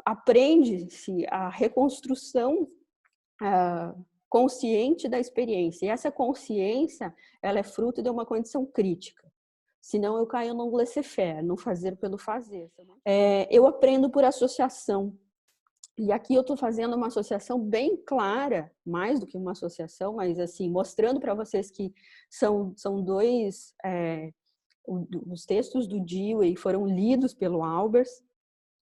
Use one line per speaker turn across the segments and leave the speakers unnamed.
aprende-se a reconstrução consciente da experiência. E essa consciência, ela é fruto de uma condição crítica. Senão eu caio no laissez-faire, no fazer pelo fazer. Eu aprendo por associação. E aqui eu estou fazendo uma associação bem clara, mais do que uma associação, mas assim, mostrando para vocês que são dois... os textos do Dewey foram lidos pelo Albers,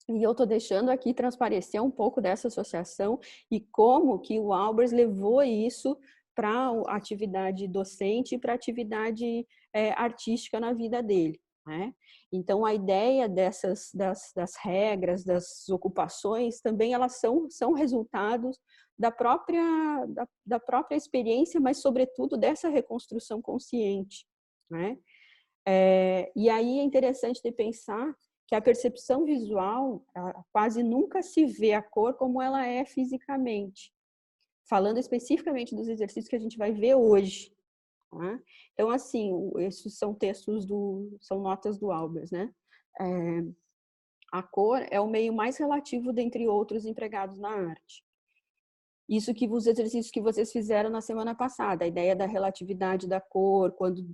e eu estou deixando aqui transparecer um pouco dessa associação e como que o Albers levou isso para a atividade docente e para a atividade artística na vida dele, né? Então, a ideia das regras, das ocupações, também elas são resultados da própria experiência, mas, sobretudo, dessa reconstrução consciente, né? E aí é interessante de pensar que a percepção visual quase nunca se vê a cor como ela é fisicamente, falando especificamente dos exercícios que a gente vai ver hoje. Tá? Então, assim, esses são são notas do Albers, né? A cor é o meio mais relativo dentre outros empregados na arte. Isso que os exercícios que vocês fizeram na semana passada, a ideia da relatividade da cor,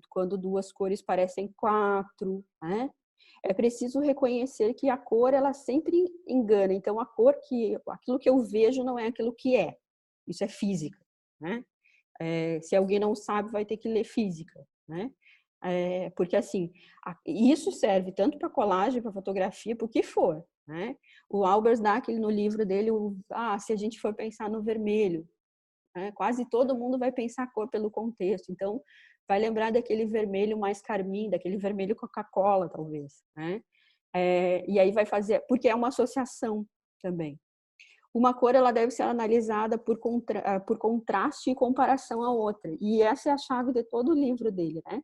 quando duas cores parecem quatro, né? É preciso reconhecer que a cor, ela sempre engana. Então, aquilo que eu vejo não é aquilo que é. Isso é física, né? Se alguém não sabe, vai ter que ler física, né? Porque, assim, isso serve tanto para colagem, para fotografia, para o que for, né? O Albers dá aquele no livro dele, se a gente for pensar no vermelho, né? Quase todo mundo vai pensar a cor pelo contexto. Então, vai lembrar daquele vermelho mais carmim, daquele vermelho Coca-Cola, talvez, né? E aí vai fazer... Porque é uma associação também. Uma cor, ela deve ser analisada por contraste e comparação à outra. E essa é a chave de todo o livro dele, né?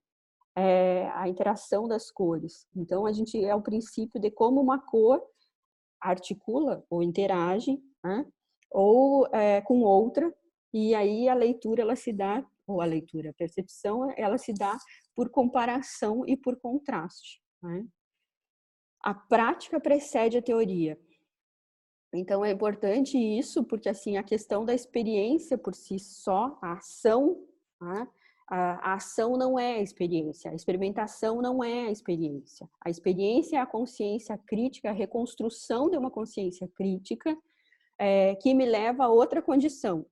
A interação das cores. Então, é o princípio de como uma cor articula ou interage, né? Ou com outra, e aí a leitura, ela se dá, ou a percepção, ela se dá por comparação e por contraste, né? A prática precede a teoria. Então, é importante isso, porque assim, a questão da experiência por si só, a ação, né? A ação não é a experiência, a experimentação não é a experiência. A experiência é a consciência crítica, a reconstrução de uma consciência crítica que me leva a outra condição,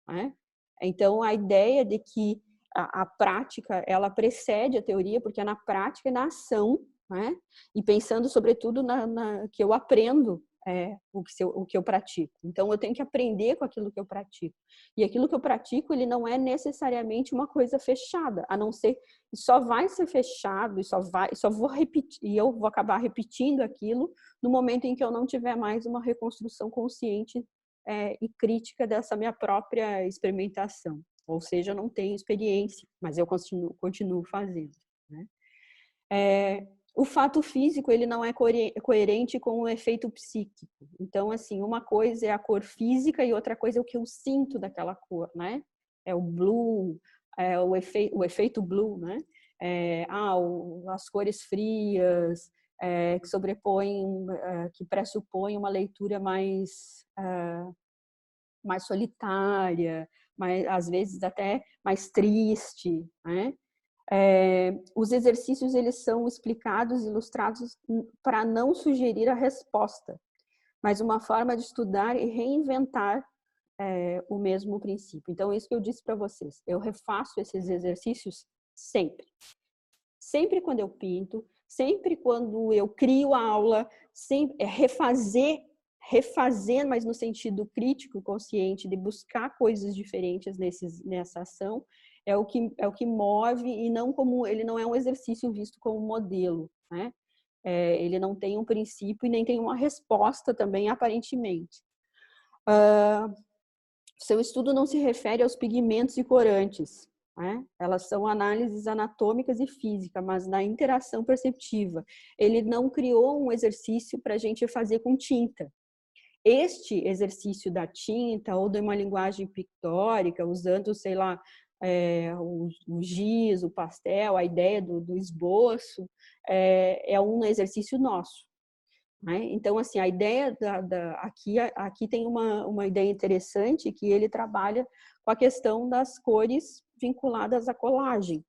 né? Então, a ideia de que a prática, ela precede a teoria, porque é na prática e na ação, né? E pensando, sobretudo, que eu aprendo o que eu pratico. Então, eu tenho que aprender com aquilo que eu pratico. E aquilo que eu pratico, ele não é necessariamente uma coisa fechada, a não ser só vai ser fechado, só vou repetir, e eu vou acabar repetindo aquilo no momento em que eu não tiver mais uma reconstrução consciente e crítica dessa minha própria experimentação. Ou seja, eu não tenho experiência, mas eu continuo fazendo, né? O fato físico, ele não é coerente com o efeito psíquico. Então, assim, uma coisa é a cor física e outra coisa é o que eu sinto daquela cor, né? É o blue, o efeito blue, né? As cores frias, que sobrepõem, que pressupõem uma leitura mais solitária, às vezes até mais triste, né? Os exercícios, eles são explicados, ilustrados para não sugerir a resposta, mas uma forma de estudar e reinventar o mesmo princípio. Então, isso que eu disse para vocês, eu refaço esses exercícios sempre. Sempre quando eu pinto, sempre quando eu crio a aula, sempre refazer, mas no sentido crítico, consciente, de buscar coisas diferentes nessa ação, é o que move, e ele não é um exercício visto como modelo, né? Ele não tem um princípio e nem tem uma resposta também, aparentemente. Seu estudo não se refere aos pigmentos e corantes, né? Elas são análises anatômicas e físicas, mas na interação perceptiva. Ele não criou um exercício para a gente fazer com tinta. Este exercício da tinta ou de uma linguagem pictórica, usando, sei lá, o giz, o pastel, a ideia do esboço, é um exercício nosso. né? Então, assim, a ideia aqui tem uma ideia interessante, que ele trabalha com a questão das cores vinculadas à colagem,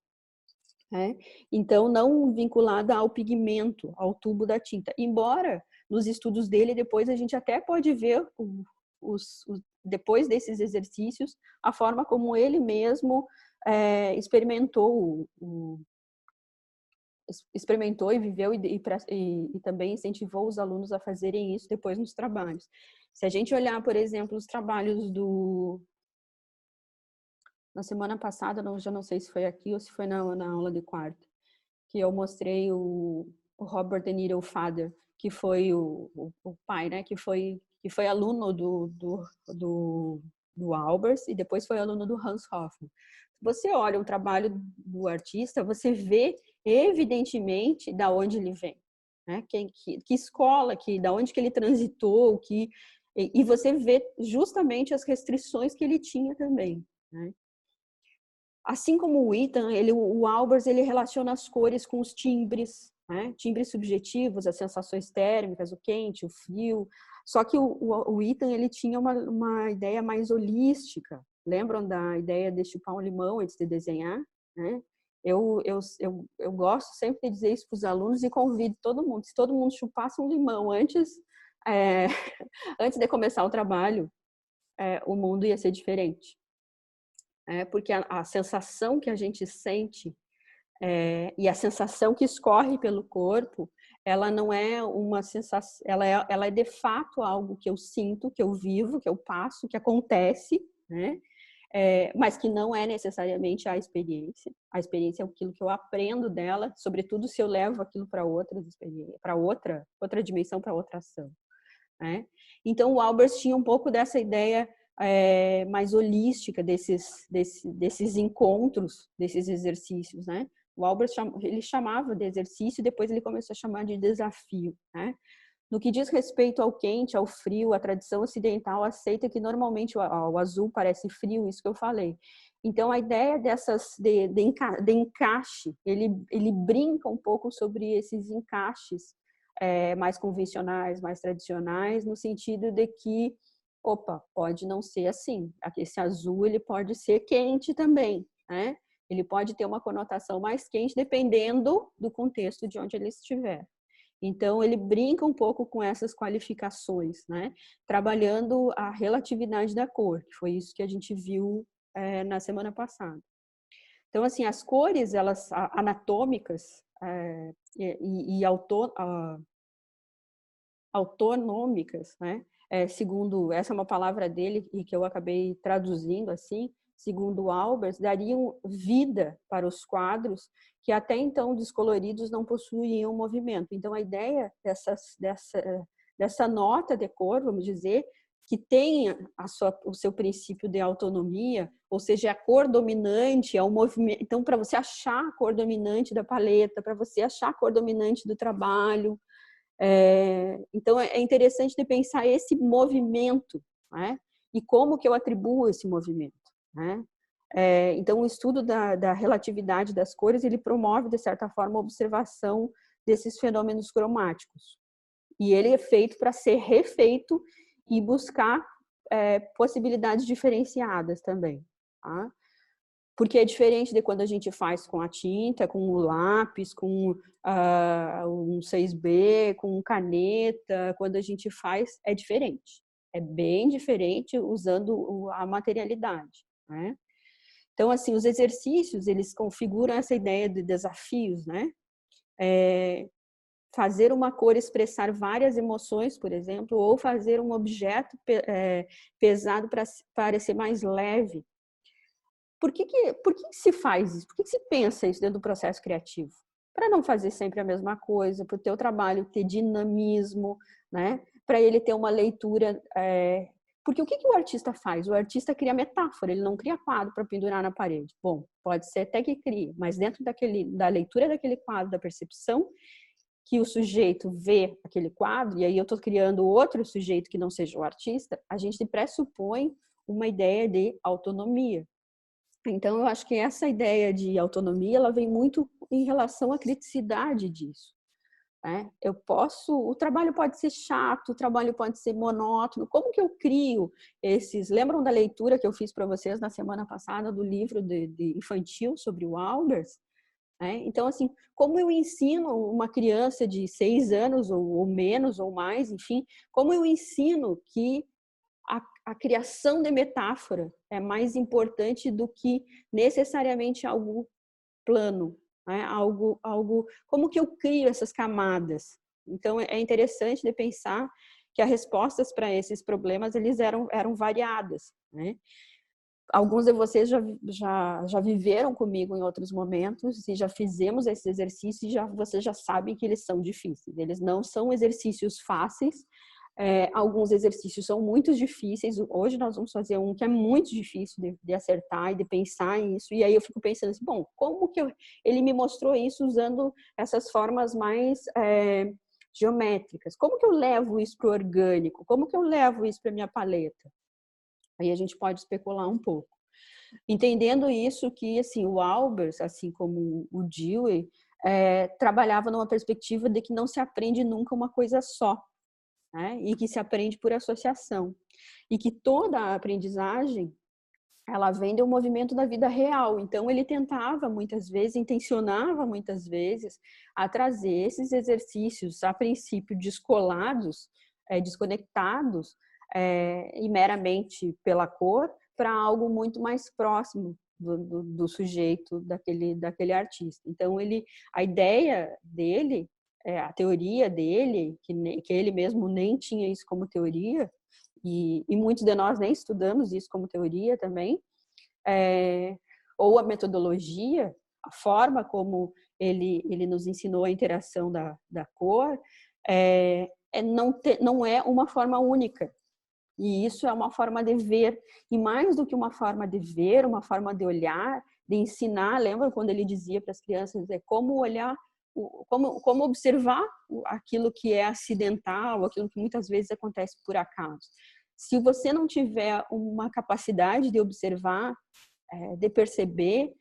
né? Então, não vinculada ao pigmento, ao tubo da tinta. Embora, nos estudos dele, depois a gente até pode ver, depois desses exercícios, a forma como ele mesmo experimentou e viveu e também incentivou os alunos a fazerem isso depois nos trabalhos. Se a gente olhar, por exemplo, os trabalhos na semana passada, já não sei se foi aqui ou se foi na aula de quarta, que eu mostrei o Robert De Niro Father, que foi o pai, né, que foi aluno do Albers e depois foi aluno do Hans Hofmann. Você olha o trabalho do artista, você vê evidentemente da onde ele vem, né? Que escola, da onde que ele transitou, e você vê justamente as restrições que ele tinha também, né? Assim como o Ethan, o Albers, ele relaciona as cores com os timbres, né? Timbres subjetivos, as sensações térmicas, o quente, o frio. Só que o Ethan, ele tinha uma ideia mais holística. Lembram da ideia de chupar um limão antes de desenhar, né? Eu gosto sempre de dizer isso para os alunos e convido todo mundo. Se todo mundo chupasse um limão antes de começar o trabalho, o mundo ia ser diferente. Porque a sensação que a gente sente e a sensação que escorre pelo corpo, ela não é uma sensação, ela é de fato algo que eu sinto, que eu vivo, que eu passo, que acontece, né? Mas que não é necessariamente a experiência. A experiência é aquilo que eu aprendo dela, sobretudo se eu levo aquilo para outra dimensão, para outra ação, né? Então, o Albers tinha um pouco dessa ideia mais holística desses encontros, desses exercícios, né? O Albers ele chamava de exercício, depois ele começou a chamar de desafio, né? No que diz respeito ao quente, ao frio, a tradição ocidental aceita que normalmente o azul parece frio, isso que eu falei. Então, a ideia de encaixe, ele brinca um pouco sobre esses encaixes mais convencionais, mais tradicionais, no sentido de que, opa, pode não ser assim. Esse azul, ele pode ser quente também, né? Ele pode ter uma conotação mais quente, dependendo do contexto de onde ele estiver. Então, ele brinca um pouco com essas qualificações, né? Trabalhando a relatividade da cor, que foi isso que a gente viu na semana passada. Então, assim, as cores, elas anatômicas e autonômicas, né? Segundo, essa é uma palavra dele e que eu acabei traduzindo assim, segundo Albers, dariam vida para os quadros que até então descoloridos não possuíam movimento. Então, a ideia dessa nota de cor, vamos dizer, que tenha o seu princípio de autonomia, ou seja, a cor dominante é o movimento. Então, para você achar a cor dominante da paleta, para você achar a cor dominante do trabalho, então é interessante de pensar esse movimento, né? E como que eu atribuo esse movimento, né? Então o estudo da relatividade das cores, ele promove de certa forma a observação desses fenômenos cromáticos, e ele é feito para ser refeito e buscar possibilidades diferenciadas também, tá? Porque é diferente de quando a gente faz com a tinta, com o lápis, com um 6B, com caneta, quando a gente faz, é diferente. É bem diferente usando a materialidade, né? Então, assim, os exercícios, eles configuram essa ideia de desafios, né? Fazer uma cor expressar várias emoções, por exemplo, ou fazer um objeto pesado para parecer mais leve. Por que se faz isso? Por que se pensa isso dentro do processo criativo? Para não fazer sempre a mesma coisa, para o teu trabalho ter dinamismo, né? Para ele ter uma leitura... Porque o que o artista faz? O artista cria metáfora, ele não cria quadro para pendurar na parede. Bom, pode ser até que crie, mas dentro da leitura daquele quadro, da percepção que o sujeito vê aquele quadro, e aí eu estou criando outro sujeito que não seja o artista, a gente pressupõe uma ideia de autonomia. Então, eu acho que essa ideia de autonomia, ela vem muito em relação à criticidade disso. né? O trabalho pode ser chato, o trabalho pode ser monótono. Como que eu crio esses... Lembram da leitura que eu fiz para vocês na semana passada do livro de infantil sobre o Albers? Então, assim, como eu ensino uma criança de 6 anos ou menos ou mais, enfim, como eu ensino que a criação de metáfora é mais importante do que necessariamente algo plano, né? Como que eu crio essas camadas? Então, é interessante de pensar que as respostas para esses problemas eles eram variadas, né? Alguns de vocês já viveram comigo em outros momentos e já fizemos esses exercícios e vocês já sabem que eles são difíceis. Eles não são exercícios fáceis. Alguns exercícios são muito difíceis. Hoje nós vamos fazer um que é muito difícil de acertar e de pensar nisso. E aí eu fico pensando assim, bom, como que ele me mostrou isso usando essas formas mais geométricas? Como que eu levo isso para o orgânico? Como que eu levo isso para a minha paleta? Aí a gente pode especular um pouco. Entendendo isso que, assim, o Albers, assim como o Dewey, trabalhava numa perspectiva de que não se aprende nunca uma coisa só, né? E que se aprende por associação. E que toda a aprendizagem, ela vem do movimento da vida real. Então, ele tentava, muitas vezes, intencionava, muitas vezes, a trazer esses exercícios, a princípio, descolados, desconectados, e meramente pela cor, para algo muito mais próximo do sujeito, daquele artista. Então, a ideia dele, a teoria dele, que ele mesmo nem tinha isso como teoria, e muitos de nós nem estudamos isso como teoria também, ou a metodologia, a forma como ele nos ensinou a interação da cor, não é uma forma única. E isso é uma forma de ver, e mais do que uma forma de ver, uma forma de olhar, de ensinar. Lembra quando ele dizia para as crianças como olhar, como observar aquilo que é acidental, aquilo que muitas vezes acontece por acaso. Se você não tiver uma capacidade de observar, de perceber,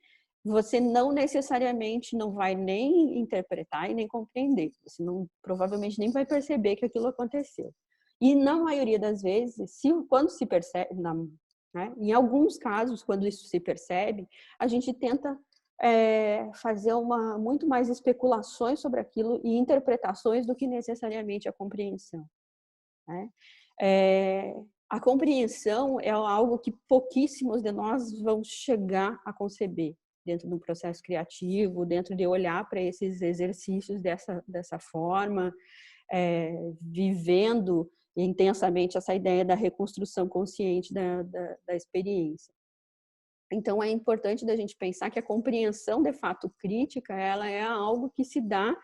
você não necessariamente não vai nem interpretar e nem compreender. Você provavelmente nem vai perceber que aquilo aconteceu. E na maioria das vezes, quando se percebe, né, em alguns casos, quando isso se percebe, a gente tenta fazer muito mais especulações sobre aquilo e interpretações do que necessariamente a compreensão, né? A compreensão é algo que pouquíssimos de nós vão chegar a conceber dentro do processo criativo, dentro de olhar para esses exercícios dessa forma, vivendo intensamente essa ideia da reconstrução consciente da experiência. Então, é importante da gente pensar que a compreensão de fato crítica, ela é algo que se dá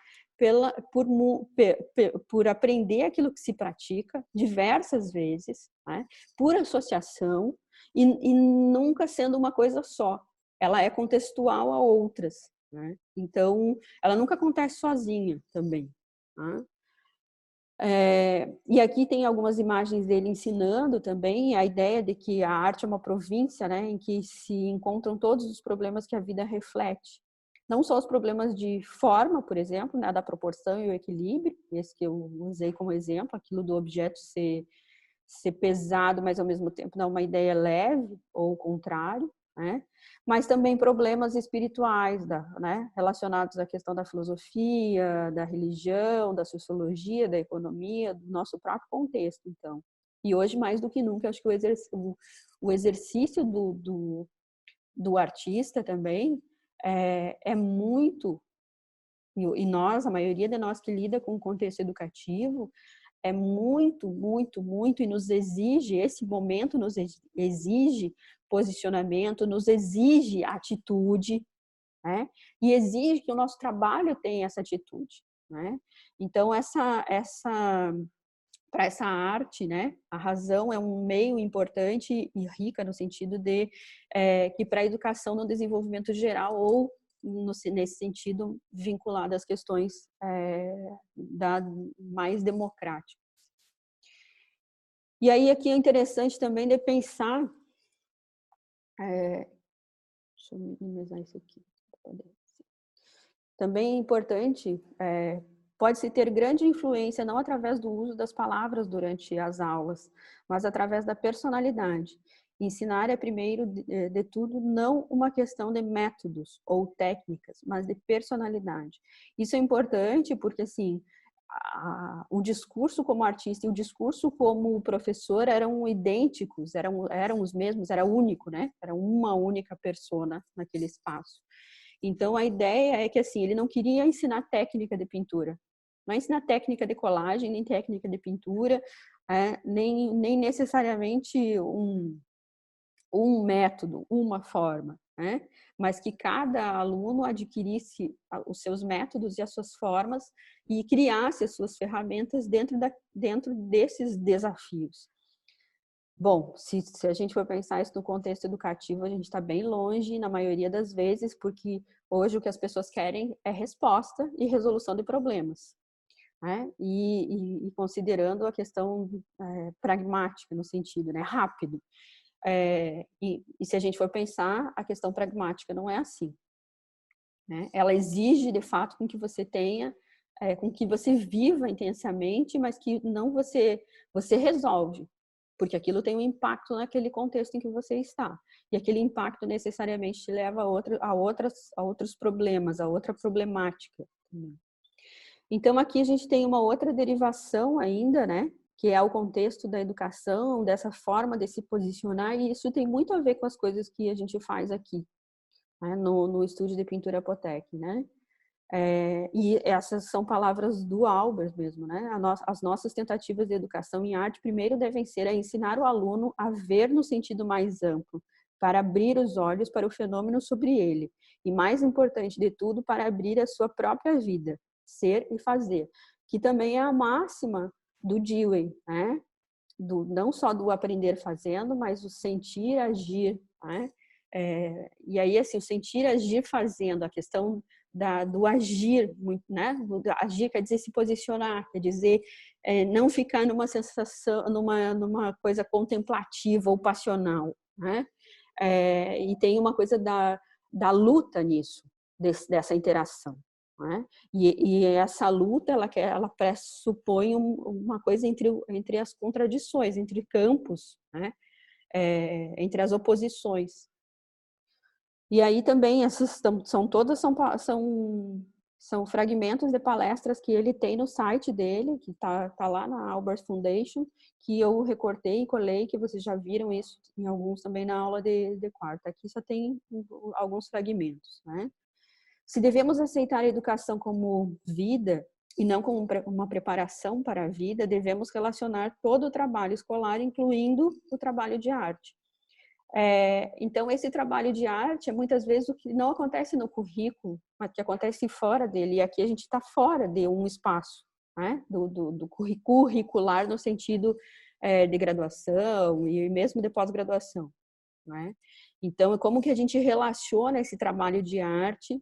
por aprender aquilo que se pratica diversas vezes, né? Por associação e nunca sendo uma coisa só. Ela é contextual a outras, né? Então, ela nunca acontece sozinha também, né? E aqui tem algumas imagens dele ensinando também a ideia de que a arte é uma província, né, em que se encontram todos os problemas que a vida reflete. Não só os problemas de forma, por exemplo, né, da proporção e o equilíbrio, esse que eu usei como exemplo, aquilo do objeto ser pesado, mas ao mesmo tempo dar uma ideia leve, ou o contrário, né? Mas também problemas espirituais, né? Relacionados à questão da filosofia, da religião, da sociologia, da economia, do nosso próprio contexto, então. E hoje, mais do que nunca, acho que o exercício do artista também é muito, e nós, a maioria de nós que lida com o contexto educativo, é muito, muito, muito, e nos exige, esse momento nos exige posicionamento, nos exige atitude, né? E exige que o nosso trabalho tenha essa atitude, né? Então, para essa arte, né, a razão é um meio importante e rica no sentido de que para a educação no desenvolvimento geral ou nesse sentido vinculado às questões mais democráticas. E aí aqui é interessante também de pensar, deixa eu minimizar isso aqui. Também é importante pode-se ter grande influência não através do uso das palavras durante as aulas, mas através da personalidade. Ensinar é, primeiro de tudo, não uma questão de métodos ou técnicas, mas de personalidade. Isso é importante porque, assim, o discurso como artista e o discurso como professor eram idênticos, eram os mesmos, era único, né? Era uma única persona naquele espaço. Então, a ideia é que, assim, ele não queria ensinar técnica de pintura. Não é ensinar técnica de colagem, nem técnica de pintura, nem necessariamente um método, uma forma, né? Mas que cada aluno adquirisse os seus métodos e as suas formas e criasse as suas ferramentas dentro desses desafios. Bom, se a gente for pensar isso no contexto educativo, a gente está bem longe, na maioria das vezes, porque hoje o que as pessoas querem é resposta e resolução de problemas, né? E considerando a questão pragmática, no sentido, né, rápido. E se a gente for pensar, a questão pragmática não é assim, né? Ela exige, de fato, com que você tenha, com que você viva intensamente, mas que não você resolve, porque aquilo tem um impacto naquele contexto em que você está. E aquele impacto necessariamente te leva a outros problemas, a outra problemática. Então, aqui a gente tem uma outra derivação ainda, né? Que é o contexto da educação, dessa forma de se posicionar, e isso tem muito a ver com as coisas que a gente faz aqui, né? No estúdio de pintura Apotec, né? E essas são palavras do Albers mesmo, né? As nossas tentativas de educação em arte, primeiro, devem ser a ensinar o aluno a ver no sentido mais amplo, para abrir os olhos para o fenômeno sobre ele, e mais importante de tudo, para abrir a sua própria vida, ser e fazer, que também é a máxima do Dewey, né? Não só do aprender fazendo, mas o sentir, agir, né? E aí, assim, o sentir, agir fazendo, a questão do agir, né? Agir quer dizer se posicionar, quer dizer não ficar numa sensação, numa coisa contemplativa ou passional, né? E tem uma coisa da luta nisso, dessa interação, né? E essa luta, ela pressupõe uma coisa entre as contradições, entre campos, né? Entre as oposições. E aí também essas são fragmentos de palestras que ele tem no site dele, que tá lá na Albers Foundation, que eu recortei e colei, que vocês já viram isso em alguns também na aula de quarta. Aqui só tem alguns fragmentos, né? Se devemos aceitar a educação como vida e não como uma preparação para a vida, devemos relacionar todo o trabalho escolar, incluindo o trabalho de arte. Então, esse trabalho de arte é muitas vezes o que não acontece no currículo, mas que acontece fora dele. E aqui a gente está fora de um espaço, né? do curricular no sentido de graduação e mesmo de pós-graduação, né? Então, como que a gente relaciona esse trabalho de arte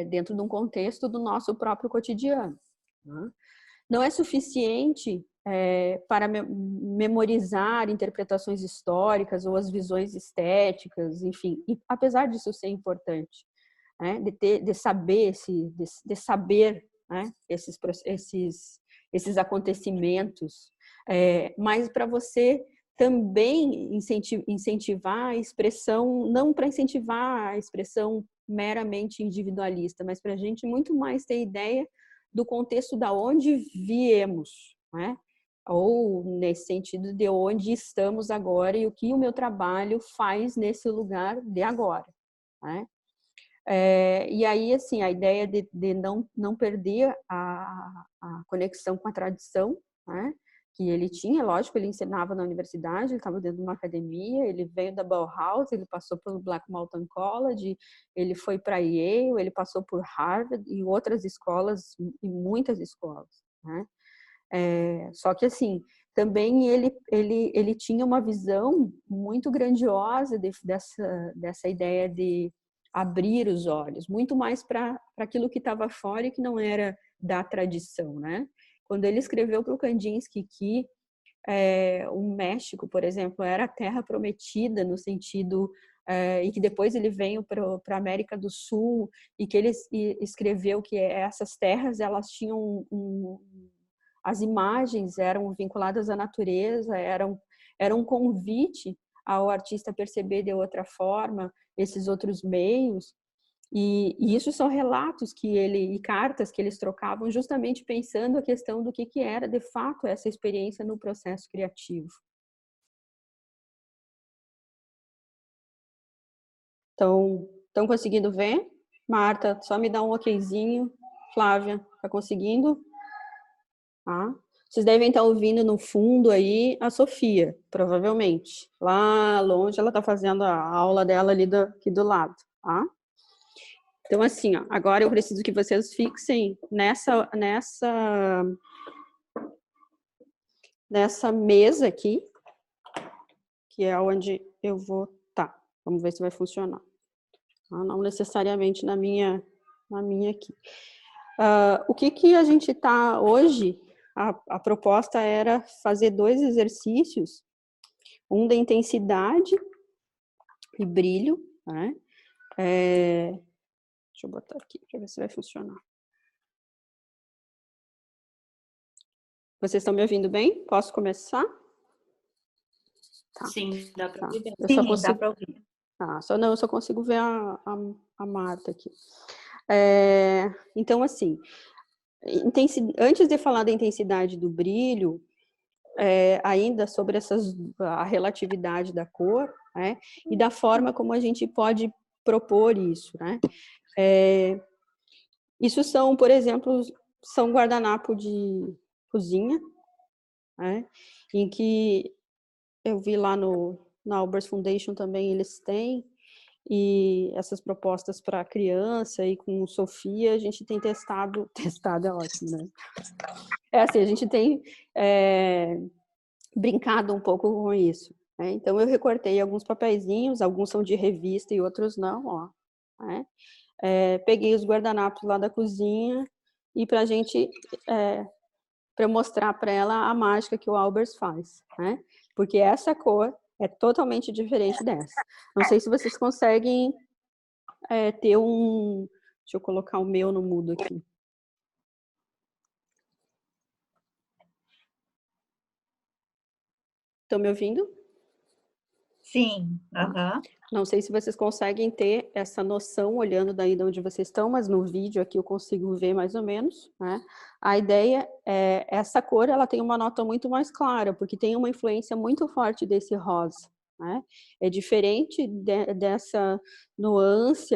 dentro de um contexto do nosso próprio cotidiano, né? Não é suficiente para memorizar interpretações históricas ou as visões estéticas, enfim, e, apesar disso ser importante, né, de saber né, esses acontecimentos, mas para você também incentivar a expressão, não para incentivar a expressão meramente individualista, mas para a gente muito mais ter ideia do contexto da onde viemos, né? Ou nesse sentido de onde estamos agora e o que o meu trabalho faz nesse lugar de agora, né? E aí, assim, a ideia de não perder a conexão com a tradição, né? Que ele tinha, lógico, ele ensinava na universidade, ele estava dentro de uma academia, ele veio da Bauhaus, ele passou pelo Black Mountain College, ele foi para Yale, ele passou por Harvard e outras escolas, e muitas escolas, né? Só que, assim, também ele tinha uma visão muito grandiosa dessa ideia de abrir os olhos, muito mais para aquilo que estava fora e que não era da tradição, né? Quando ele escreveu para o Kandinsky que o México, por exemplo, era a terra prometida no sentido e que depois ele veio para a América do Sul, e que ele escreveu que essas terras, elas tinham as imagens eram vinculadas à natureza, era um convite ao artista perceber de outra forma esses outros meios. E isso são relatos e cartas que eles trocavam, justamente pensando a questão do que era de fato essa experiência no processo criativo. Então, estão conseguindo ver? Marta, só me dá um okzinho. Flávia, tá conseguindo? Tá. Vocês devem estar ouvindo no fundo aí a Sofia, provavelmente. Lá longe ela está fazendo a aula dela ali aqui do lado, tá? Então, assim, ó, agora eu preciso que vocês fixem nessa mesa aqui, que é onde eu vou estar. Vamos ver se vai funcionar. Tá? Não necessariamente na minha aqui. O que a gente está hoje, a proposta era fazer 2 exercícios, um da intensidade e brilho, né? Deixa eu botar aqui para ver se vai funcionar. Vocês estão me ouvindo bem? Posso começar?
Tá. Sim, dá para ouvir.
Tá. Dá para ouvir. Tá, eu só consigo ver a Marta aqui. Então, assim, antes de falar da intensidade do brilho, ainda sobre a relatividade da cor, né, e da forma como a gente pode propor isso, né? Isso são, por exemplo, são guardanapo de cozinha, né, em que eu vi lá na Albers Foundation também eles têm, e essas propostas para criança e com Sofia a gente tem testado é ótimo, né? Assim, a gente tem brincado um pouco com isso, né? Então eu recortei alguns papeizinhos, alguns são de revista e outros não, ó, né? Peguei os guardanapos lá da cozinha e para mostrar para ela a mágica que o Albers faz, né? Porque essa cor é totalmente diferente dessa. Não sei se vocês conseguem ter um... Deixa eu colocar o meu no mudo aqui. Estão me ouvindo?
Sim. Uhum.
Não sei se vocês conseguem ter essa noção olhando daí de onde vocês estão, mas no vídeo aqui eu consigo ver mais ou menos, né? A ideia é, essa cor, ela tem uma nota muito mais clara, porque tem uma influência muito forte desse rosa, né? É diferente dessa nuance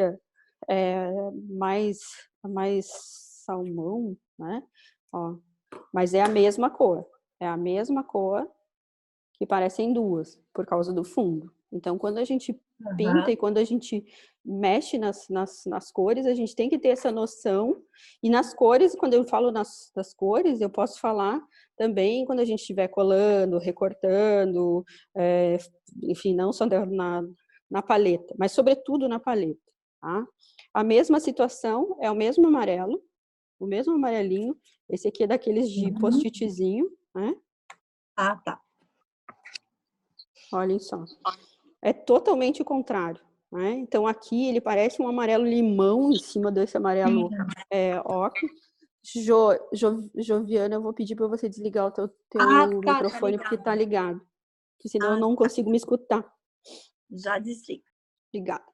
mais salmão, né? Ó, mas é a mesma cor que parecem duas, por causa do fundo. Então, quando a gente pinta e quando a gente mexe nas cores, a gente tem que ter essa noção. E nas cores, quando eu falo das cores, eu posso falar também quando a gente estiver colando, recortando, enfim, não só na paleta, mas sobretudo na paleta. Tá? A mesma situação, é o mesmo amarelinho. Esse aqui é daqueles de post-itzinho, né?
Ah, tá.
Olhem só. É totalmente o contrário, né? Então, aqui ele parece um amarelo limão em cima desse amarelo ocre. Joviana, eu vou pedir para você desligar o teu microfone, porque está ligado. Porque senão eu não consigo me escutar.
Já desliga.
Obrigada.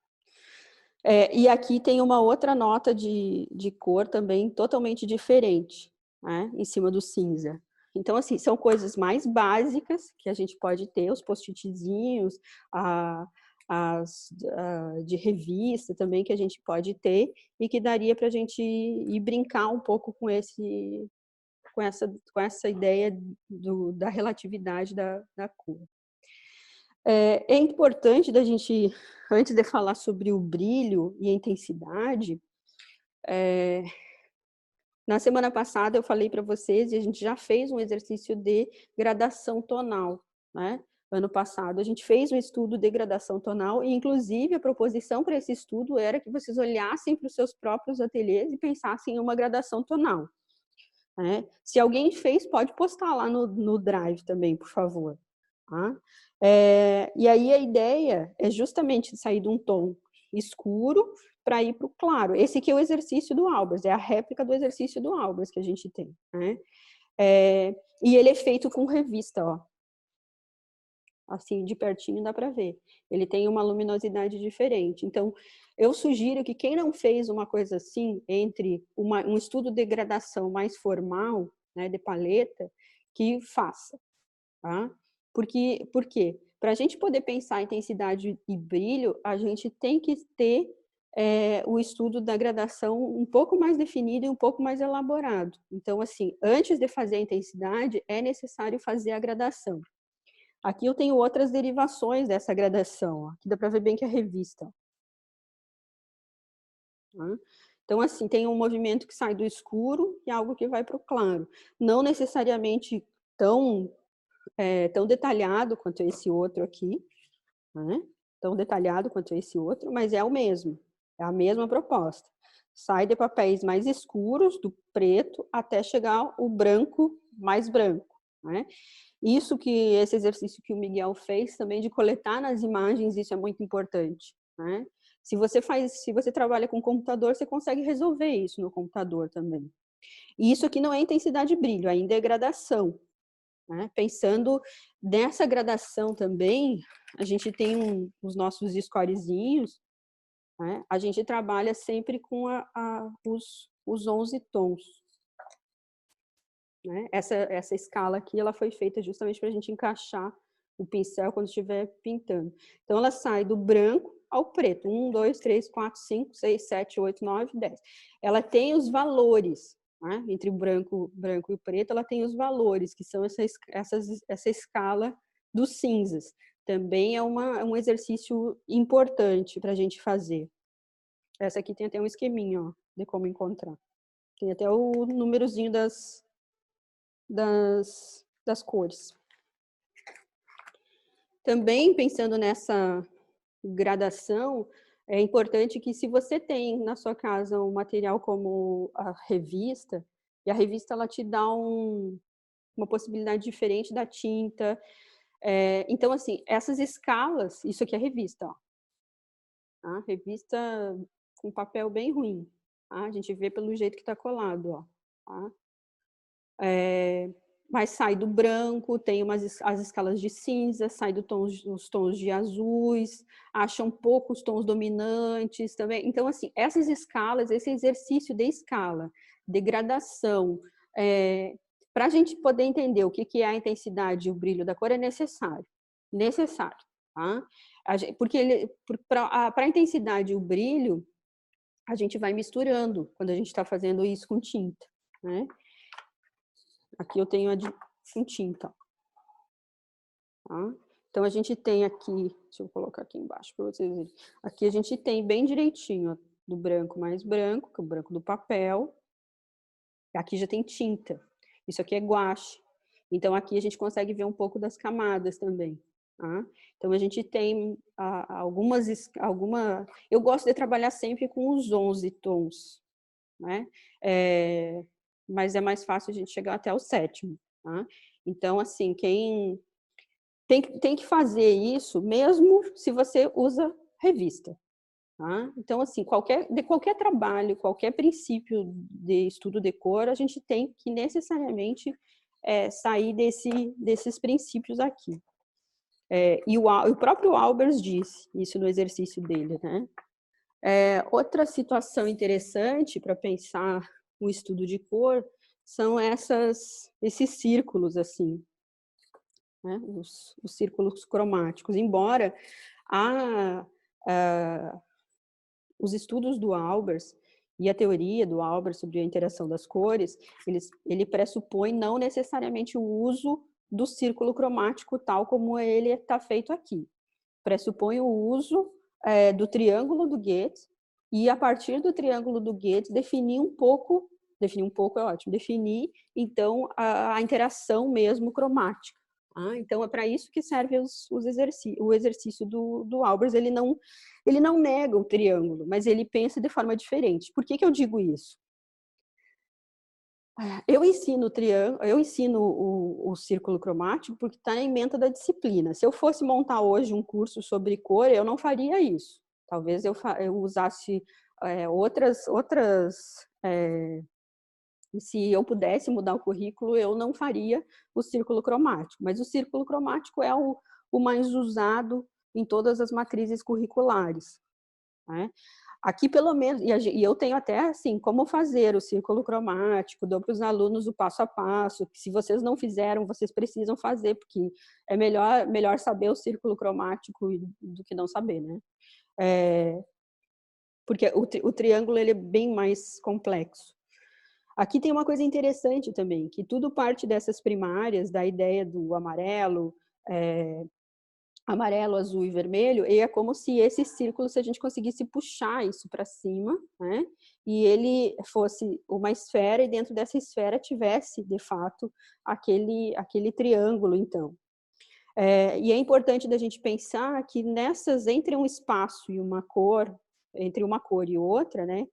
E aqui tem uma outra nota de cor também totalmente diferente, né? Em cima do cinza. Então, assim, são coisas mais básicas que a gente pode ter, os post-itzinhos, de revista também que a gente pode ter e que daria para a gente ir brincar um pouco com essa ideia da relatividade da cor. É importante da gente, antes de falar sobre o brilho e a intensidade, na semana passada eu falei para vocês, e a gente já fez um exercício de gradação tonal, né? Ano passado a gente fez um estudo de gradação tonal e, inclusive, a proposição para esse estudo era que vocês olhassem para os seus próprios ateliês e pensassem em uma gradação tonal, né? Se alguém fez, pode postar lá no Drive também, por favor. Tá? E aí a ideia é justamente sair de um tom escuro para ir para o claro. Esse aqui é o exercício do Albers, é a réplica do exercício do Albers que a gente tem, né? E ele é feito com revista, ó. Assim, de pertinho dá para ver. Ele tem uma luminosidade diferente. Então, eu sugiro que quem não fez uma coisa assim, entre um estudo de gradação mais formal, né, de paleta, que faça, tá? Por quê? Para a gente poder pensar intensidade e brilho, a gente tem que ter o estudo da gradação um pouco mais definido e um pouco mais elaborado. Então, assim, antes de fazer a intensidade, é necessário fazer a gradação. Aqui eu tenho outras derivações dessa gradação, ó. Aqui dá para ver bem que é revista. Tá? Então, assim, tem um movimento que sai do escuro e algo que vai para o claro. Não necessariamente tão detalhado quanto esse outro aqui, né? Tão detalhado quanto esse outro, mas é o mesmo, é a mesma proposta. Sai de papéis mais escuros, do preto, até chegar o branco mais branco, né? Esse exercício que o Miguel fez também de coletar nas imagens, isso é muito importante, né? Se você trabalha com computador, você consegue resolver isso no computador também. E isso aqui não é intensidade de brilho, ainda é gradação, né? Pensando nessa gradação também, a gente tem os nossos scorezinhos, né? A gente trabalha sempre com os 11 tons. Né? Essa escala aqui, ela foi feita justamente para a gente encaixar o pincel quando estiver pintando. Então, ela sai do branco ao preto. 1, 2, 3, 4, 5, 6, 7, 8, 9, 10. Ela tem os valores, né? Entre o branco e o preto, ela tem os valores, que são essa escala dos cinzas. Também é um exercício importante para a gente fazer. Essa aqui tem até um esqueminha, ó, de como encontrar. Tem até o númerozinho das cores. Também, pensando nessa gradação, é importante que, se você tem na sua casa um material como a revista, e a revista ela te dá uma possibilidade diferente da tinta. Então, assim, essas escalas, isso aqui é revista, ó. Tá? Revista com papel bem ruim. Tá? A gente vê pelo jeito que está colado, ó. Tá? Mas sai do branco, tem as escalas de cinza, sai dos tons de azuis, acha um pouco os tons dominantes também. Então, assim, essas escalas, esse exercício de escala, de gradação, para a gente poder entender o que é a intensidade e o brilho da cor, é necessário. Necessário. Tá? Porque para a intensidade e o brilho, a gente vai misturando quando a gente está fazendo isso com tinta, né? Aqui eu tenho com tinta. Tá? Então, a gente tem aqui, deixa eu colocar aqui embaixo para vocês verem. Aqui a gente tem bem direitinho, ó, do branco mais branco, que é o branco do papel. Aqui já tem tinta. Isso aqui é guache. Então, aqui a gente consegue ver um pouco das camadas também. Tá? Então, a gente tem Eu gosto de trabalhar sempre com os 11 tons, né? Mas é mais fácil a gente chegar até o 7º. Tá? Então, assim, quem tem que fazer isso mesmo se você usa revista. Tá? Então, assim, de qualquer trabalho, qualquer princípio de estudo de cor, a gente tem que necessariamente sair desses princípios aqui. E o próprio Albers disse isso no exercício dele, né? Outra situação interessante para pensar o estudo de cor são esses círculos, assim, né? Os círculos cromáticos. Embora os estudos do Albers e a teoria do Albers sobre a interação das cores, ele pressupõe não necessariamente o uso do círculo cromático tal como ele está feito aqui. Pressupõe o uso do triângulo do Goethe, e a partir do triângulo do Goethe definir um pouco é ótimo, definir então a interação mesmo cromática. Tá? Então é para isso que serve o exercício do Albers. Ele não nega o triângulo, mas ele pensa de forma diferente. Por que eu digo isso? Eu ensino o círculo cromático porque está na ementa da disciplina. Se eu fosse montar hoje um curso sobre cor, eu não faria isso. Talvez eu usasse se eu pudesse mudar o currículo, eu não faria o círculo cromático. Mas o círculo cromático é o mais usado em todas as matrizes curriculares, né? Aqui, pelo menos, e eu tenho até, assim, como fazer o círculo cromático, dou para os alunos o passo a passo, que se vocês não fizeram, vocês precisam fazer, porque é melhor saber o círculo cromático do que não saber, né? Porque o triângulo, ele é bem mais complexo. Aqui tem uma coisa interessante também, que tudo parte dessas primárias, da ideia do amarelo, azul e vermelho, e é como se esse círculo, se a gente conseguisse puxar isso para cima, né, e ele fosse uma esfera, e dentro dessa esfera tivesse, de fato, aquele triângulo, então. E é importante da gente pensar que entre um espaço e uma cor, entre uma cor e outra, né,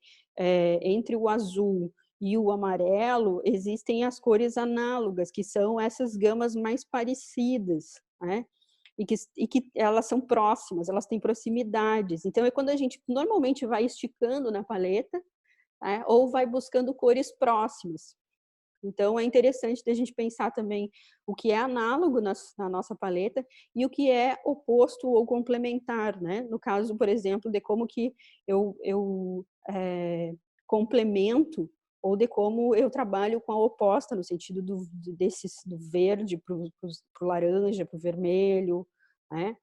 entre o azul e o amarelo, existem as cores análogas, que são essas gamas mais parecidas, né? E que elas são próximas, elas têm proximidades. Então, é quando a gente normalmente vai esticando na paleta, né, ou vai buscando cores próximas. Então, é interessante a gente pensar também o que é análogo na nossa paleta e o que é oposto ou complementar, né? No caso, por exemplo, de como que eu complemento ou de como eu trabalho com a oposta, no sentido do verde para o laranja, para o vermelho, né?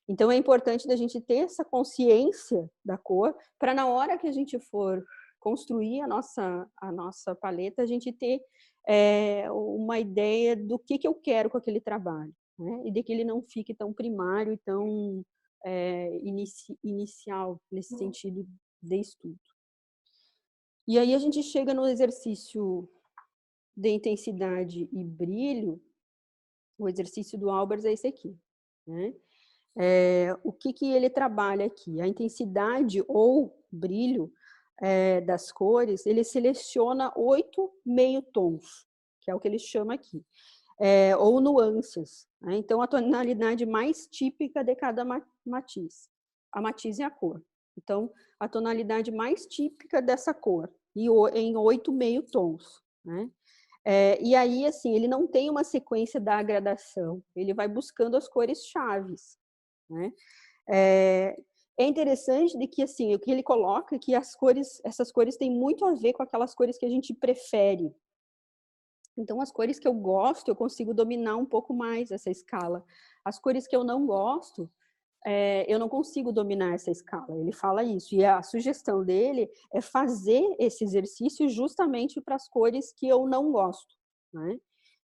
Então, é importante da gente ter essa consciência da cor, para na hora que a gente for construir a nossa paleta, a gente ter uma ideia do que eu quero com aquele trabalho, né? E de que ele não fique tão primário e tão inicial, nesse sentido de estudo. E aí a gente chega no exercício de intensidade e brilho. O exercício do Albers é esse aqui, né? O que ele trabalha aqui? A intensidade ou brilho das cores, ele seleciona 8 meio-tons, que é o que ele chama aqui, ou nuances, né? Então, a tonalidade mais típica de cada matiz. A matiz é a cor. Então, a tonalidade mais típica dessa cor, em 8 meio-tons, né? E aí, assim, ele não tem uma sequência da gradação, ele vai buscando as cores chaves, né? É interessante de que, assim, o que ele coloca é que essas cores têm muito a ver com aquelas cores que a gente prefere. Então, as cores que eu gosto, eu consigo dominar um pouco mais essa escala. As cores que eu não gosto, eu não consigo dominar essa escala. Ele fala isso. E a sugestão dele é fazer esse exercício justamente para as cores que eu não gosto, né?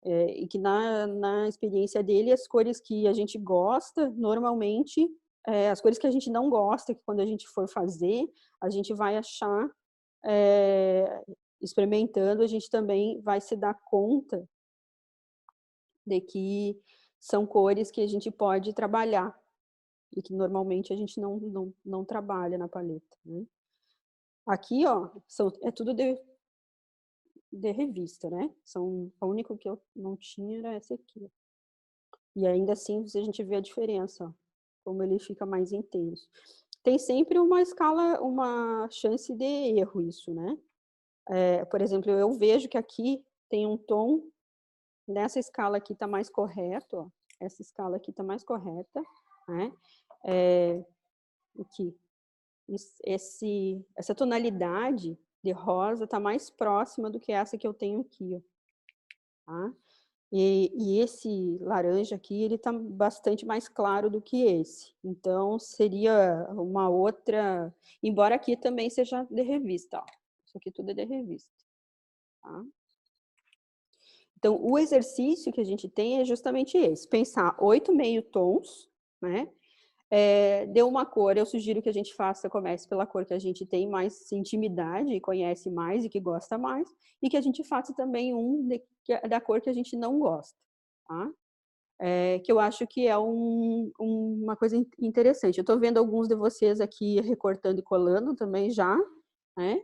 E que na experiência dele, as cores que a gente gosta, normalmente, as cores que a gente não gosta, que quando a gente for fazer, a gente vai achar, experimentando, a gente também vai se dar conta de que são cores que a gente pode trabalhar e que normalmente a gente não trabalha na paleta, né? Aqui, ó, é tudo de revista, né? A única que eu não tinha era essa aqui. E ainda assim, a gente vê a diferença, ó, como ele fica mais intenso. Tem sempre uma escala, uma chance de erro isso, né? Por exemplo, eu vejo que aqui tem um tom, nessa escala aqui está mais correto, ó. Essa escala aqui está mais correta, né? Aqui. Essa tonalidade de rosa está mais próxima do que essa que eu tenho aqui, ó, tá? E esse laranja aqui, ele está bastante mais claro do que esse. Então, seria uma outra... Embora aqui também seja de revista, ó. Isso aqui tudo é de revista, tá? Então, o exercício que a gente tem é justamente esse. Pensar 8 meio tons, né? Deu uma cor, eu sugiro que a gente comece pela cor que a gente tem mais intimidade e conhece mais e que gosta mais, e que a gente faça também da cor que a gente não gosta, tá? Que eu acho que é uma coisa interessante. Eu estou vendo alguns de vocês aqui recortando e colando também já, né?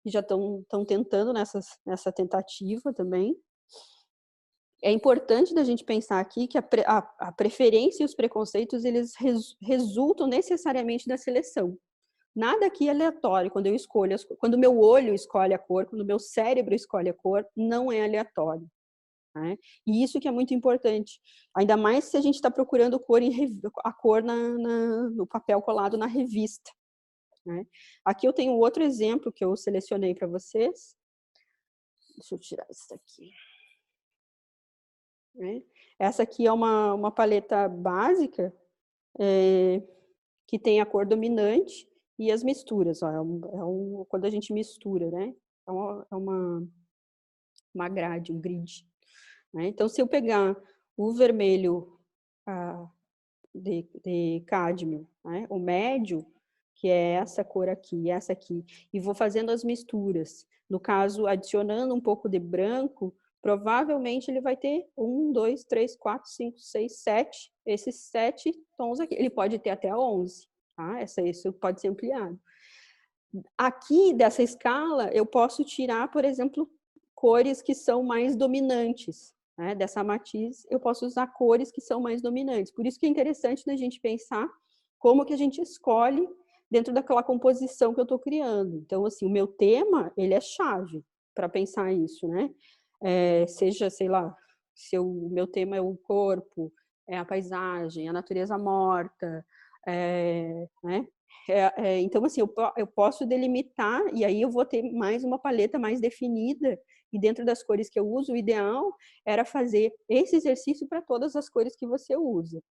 que já estão tentando nessa tentativa também. É importante da gente pensar aqui que a preferência e os preconceitos, eles resultam necessariamente da seleção. Nada aqui é aleatório quando eu escolho, quando o meu olho escolhe a cor, quando o meu cérebro escolhe a cor, não é aleatório. Né? E isso que é muito importante, ainda mais se a gente está procurando a cor no papel colado na revista. Né? Aqui eu tenho outro exemplo que eu selecionei para vocês. Deixa eu tirar isso daqui. Né? Essa aqui é uma paleta básica que tem a cor dominante e as misturas. Ó, quando a gente mistura, né? É uma grade, um grid. Né? Então, se eu pegar o vermelho de cádmio, né? O médio, que é essa cor aqui, essa aqui, e vou fazendo as misturas. No caso, adicionando um pouco de branco, provavelmente ele vai ter 1, 2, 3, 4, 5, 6, 7, esses 7 tons aqui. Ele pode ter até 11, tá? Isso pode ser ampliado. Aqui, dessa escala, eu posso tirar, por exemplo, cores que são mais dominantes. Né? Dessa matiz, eu posso usar cores que são mais dominantes. Por isso que é interessante da gente pensar como que a gente escolhe dentro daquela composição que eu estou criando. Então, assim, o meu tema, ele é chave para pensar isso, né? Seja, sei lá, se o meu tema é o corpo, é a paisagem, a natureza morta, né? Então, assim, eu posso delimitar, e aí eu vou ter mais uma paleta mais definida, e dentro das cores que eu uso, o ideal era fazer esse exercício para todas as cores que você usa.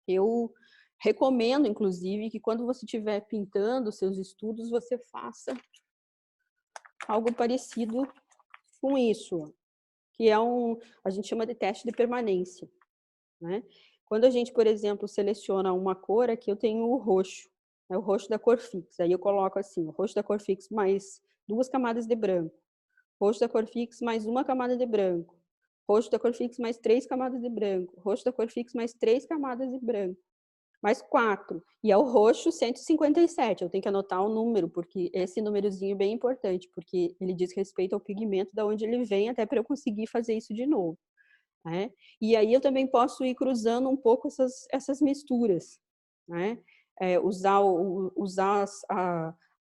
Eu recomendo, inclusive, que quando você estiver pintando seus estudos, você faça algo parecido com isso, que a gente chama de teste de permanência. Né? Quando a gente, por exemplo, seleciona uma cor, aqui eu tenho o roxo, é o roxo da cor fixa. Aí eu coloco assim, o roxo da cor fixa mais 2 camadas de branco, roxo da cor fixa mais 1 camada de branco, roxo da cor fixa mais 3 camadas de branco, roxo da cor fixa mais 3 camadas de branco, mais 4. E é o roxo 157. Eu tenho que anotar o número, porque esse númerozinho é bem importante, porque ele diz respeito ao pigmento, da onde ele vem, até para eu conseguir fazer isso de novo. Né? E aí eu também posso ir cruzando um pouco essas misturas, né? Usar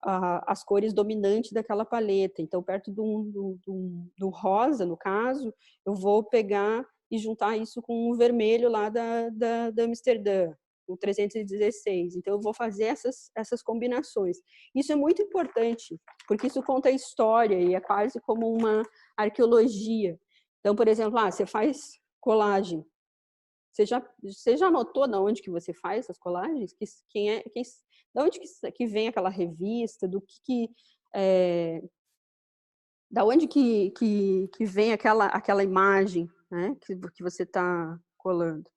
as cores dominantes daquela paleta. Então, perto do rosa, no caso, eu vou pegar e juntar isso com o vermelho lá da Amsterdã, o 316. Então, eu vou fazer essas combinações. Isso é muito importante, porque isso conta a história e é quase como uma arqueologia. Então, por exemplo, você faz colagem. Você já notou de onde que você faz essas colagens? Da onde que vem aquela revista? Da onde que vem aquela imagem, né, que você está colando?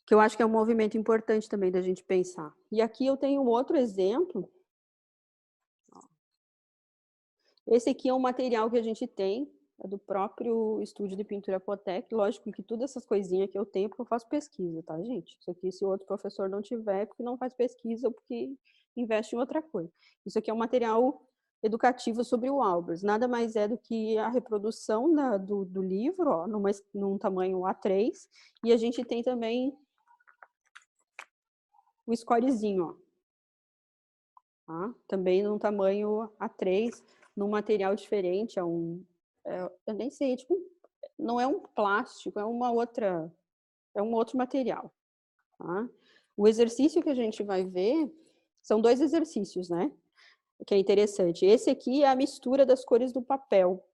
Que eu acho que é um movimento importante também da gente pensar. E aqui eu tenho um outro exemplo. Esse aqui é um material que a gente tem, é do próprio estúdio de pintura Potec. Lógico que todas essas coisinhas que eu tenho, porque eu faço pesquisa, tá, gente? Isso aqui, se o outro professor não tiver, é porque não faz pesquisa ou porque investe em outra coisa. Isso aqui é um material educativo sobre o Albers. Nada mais é do que a reprodução do livro, ó, num tamanho A3. E a gente tem também o scorezinho, ó. Tá? Também num tamanho A3, num material diferente, eu nem sei, tipo, não é um plástico, é um outro material. Tá? O exercício que a gente vai ver são 2 exercícios, né? Que é interessante. Esse aqui é a mistura das cores do papel.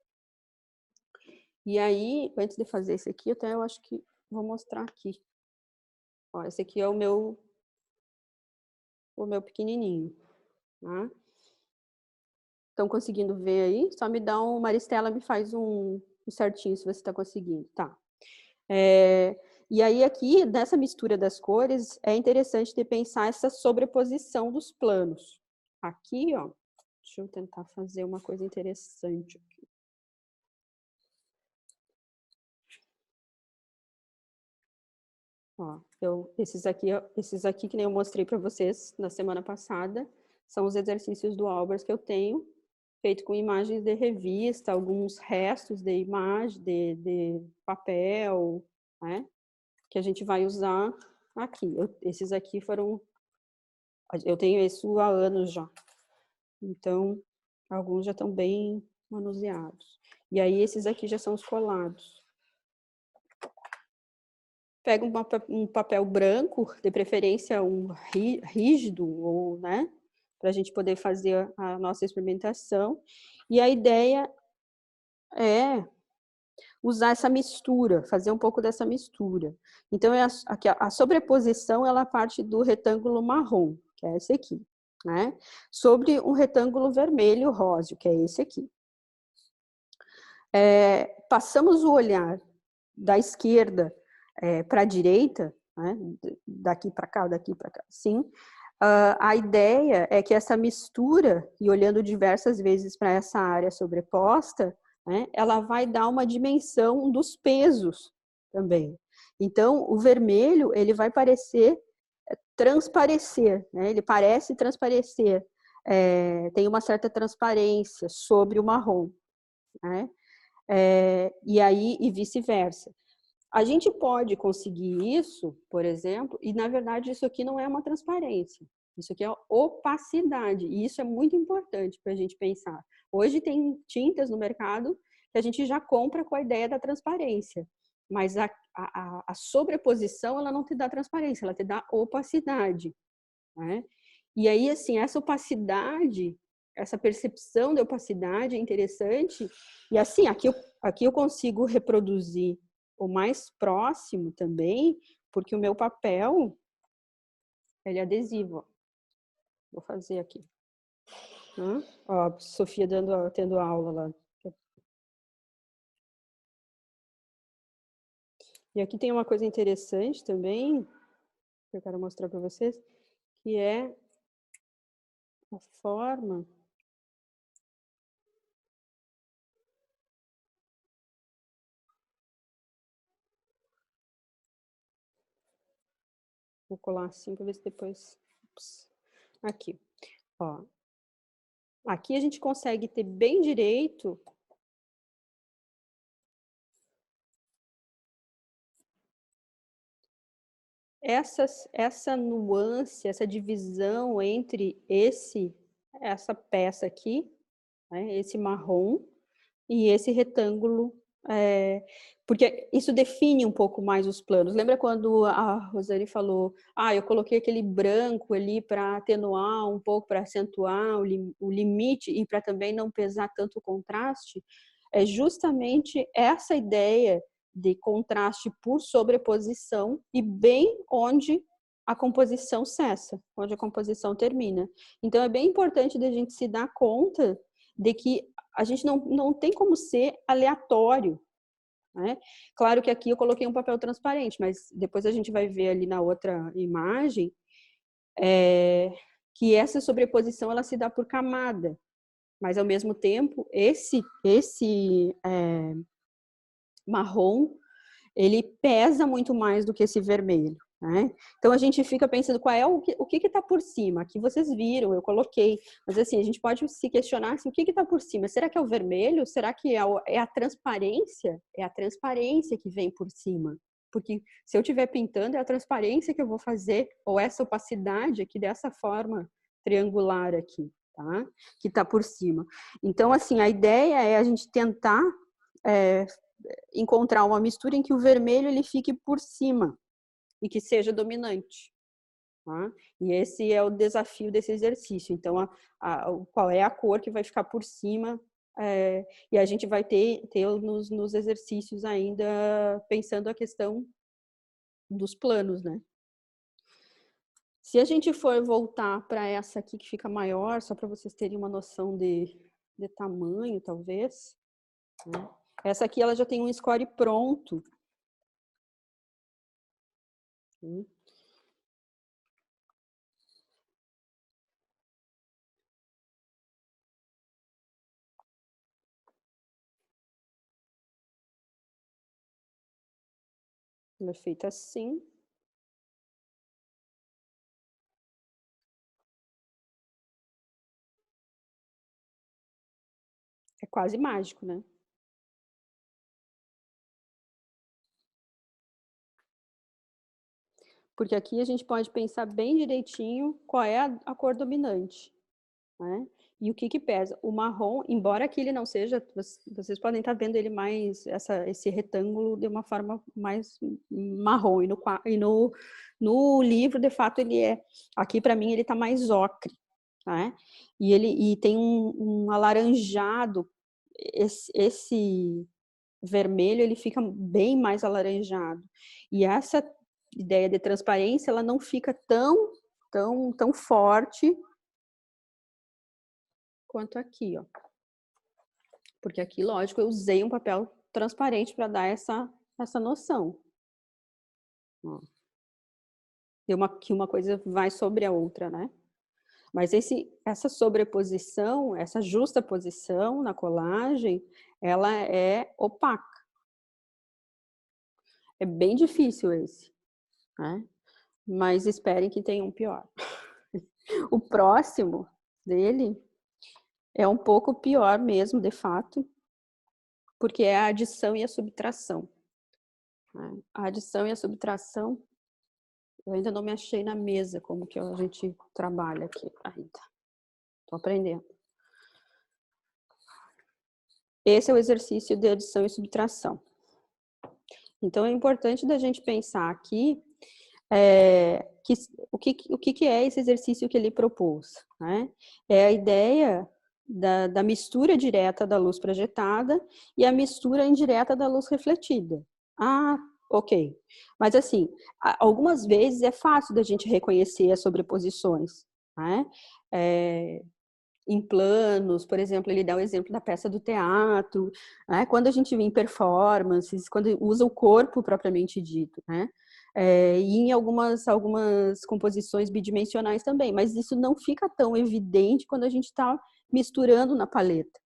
E aí, antes de fazer esse aqui, eu acho que vou mostrar aqui. Ó, esse aqui é o meu pequenininho. Tá? Estão conseguindo ver aí? Só me dá Maristela, me faz um certinho se você está conseguindo. Tá. E aí aqui, nessa mistura das cores, é interessante de pensar essa sobreposição dos planos. Aqui, ó, deixa eu tentar fazer uma coisa interessante aqui. Ó, esses aqui que nem eu mostrei para vocês na semana passada, são os exercícios do Albers que eu tenho, feito com imagens de revista, alguns restos de imagem, de papel, né? Que a gente vai usar aqui. Esses aqui foram... Eu tenho isso há anos já. Então, alguns já estão bem manuseados. E aí, esses aqui já são os colados. Pega um papel branco, de preferência um rígido, ou, né? Para a gente poder fazer a nossa experimentação. E a ideia é usar essa mistura, fazer um pouco dessa mistura. Então, a sobreposição, ela parte do retângulo marrom, que é esse aqui, né? Sobre um retângulo vermelho róseo, que é esse aqui. Passamos o olhar da esquerda para a direita, né? Daqui para cá, sim. A ideia é que essa mistura, e olhando diversas vezes para essa área sobreposta, né, ela vai dar uma dimensão dos pesos também. Então, o vermelho, ele vai transparecer, né? Ele parece transparecer, tem uma certa transparência sobre o marrom, né? E aí, e vice-versa. A gente pode conseguir isso, por exemplo, e na verdade isso aqui não é uma transparência, isso aqui é opacidade, e isso é muito importante para a gente pensar. Hoje tem tintas no mercado que a gente já compra com a ideia da transparência, mas a sobreposição, ela não te dá transparência, ela te dá opacidade, né? E aí, assim, essa opacidade, essa percepção de opacidade é interessante, e assim, aqui eu consigo reproduzir o mais próximo também, porque o meu papel, ele é adesivo, ó. Vou fazer aqui. Ó, Sofia tendo aula lá. E aqui tem uma coisa interessante também, que eu quero mostrar para vocês, que é a forma... Vou colar assim para ver se depois... Ups. Aqui, ó. Aqui a gente consegue ter bem direito essa nuance, essa divisão entre essa peça aqui, né, esse marrom, e esse retângulo, porque isso define um pouco mais os planos. Lembra quando a Rosane falou, eu coloquei aquele branco ali para atenuar um pouco, para acentuar o limite e para também não pesar tanto o contraste? É justamente essa ideia de contraste por sobreposição e bem onde a composição cessa, onde a composição termina. Então, é bem importante da gente se dar conta de que a gente não tem como ser aleatório, né? Claro que aqui eu coloquei um papel transparente, mas depois a gente vai ver ali na outra imagem que essa sobreposição ela se dá por camada, mas ao mesmo tempo esse marrom ele pesa muito mais do que esse vermelho, né? Então a gente fica pensando qual é o que está por cima. Aqui vocês viram, eu coloquei, mas assim a gente pode se questionar assim, o que está por cima? Será que é o vermelho? Será que é a transparência? É a transparência que vem por cima. Porque se eu estiver pintando, é a transparência que eu vou fazer, ou essa opacidade aqui dessa forma triangular aqui, tá? Que está por cima. Então, assim, a ideia é a gente tentar encontrar uma mistura em que o vermelho ele fique por cima e que seja dominante. Tá? E esse é o desafio desse exercício. Então, qual é a cor que vai ficar por cima? E a gente vai ter nos exercícios ainda pensando a questão dos planos, né? Se a gente for voltar para essa aqui que fica maior, só para vocês terem uma noção de tamanho, talvez, né? Essa aqui ela já tem um score pronto. Ela é feita assim. É quase mágico, né? Porque aqui a gente pode pensar bem direitinho qual é a cor dominante, né? E o que que pesa? O marrom, embora aqui ele não seja, vocês podem estar vendo ele mais, esse retângulo de uma forma mais marrom, e no livro, de fato, ele é, aqui para mim ele está mais ocre, né? E tem um alaranjado, esse vermelho ele fica bem mais alaranjado. E essa ideia de transparência, ela não fica tão forte quanto aqui, ó. Porque aqui, lógico, eu usei um papel transparente para dar essa noção. Ó. Que uma coisa vai sobre a outra, né? Mas essa sobreposição, essa justaposição na colagem, ela é opaca. É bem difícil esse, né? Mas esperem que tenha um pior. O próximo dele é um pouco pior mesmo, de fato, porque é a adição e a subtração. A adição e a subtração, eu ainda não me achei na mesa como que a gente trabalha aqui ainda. Estou aprendendo. Esse é o exercício de adição e subtração. Então, é importante da gente pensar aqui o que é esse exercício que ele propôs, né? É a ideia da mistura direta da luz projetada e a mistura indireta da luz refletida. Ah, ok. Mas assim, algumas vezes é fácil da gente reconhecer as sobreposições, né? Em planos, por exemplo, ele dá o exemplo da peça do teatro, né? Quando a gente vê em performances, quando usa o corpo propriamente dito, né? E em algumas composições bidimensionais também, mas isso não fica tão evidente quando a gente está misturando na paleta.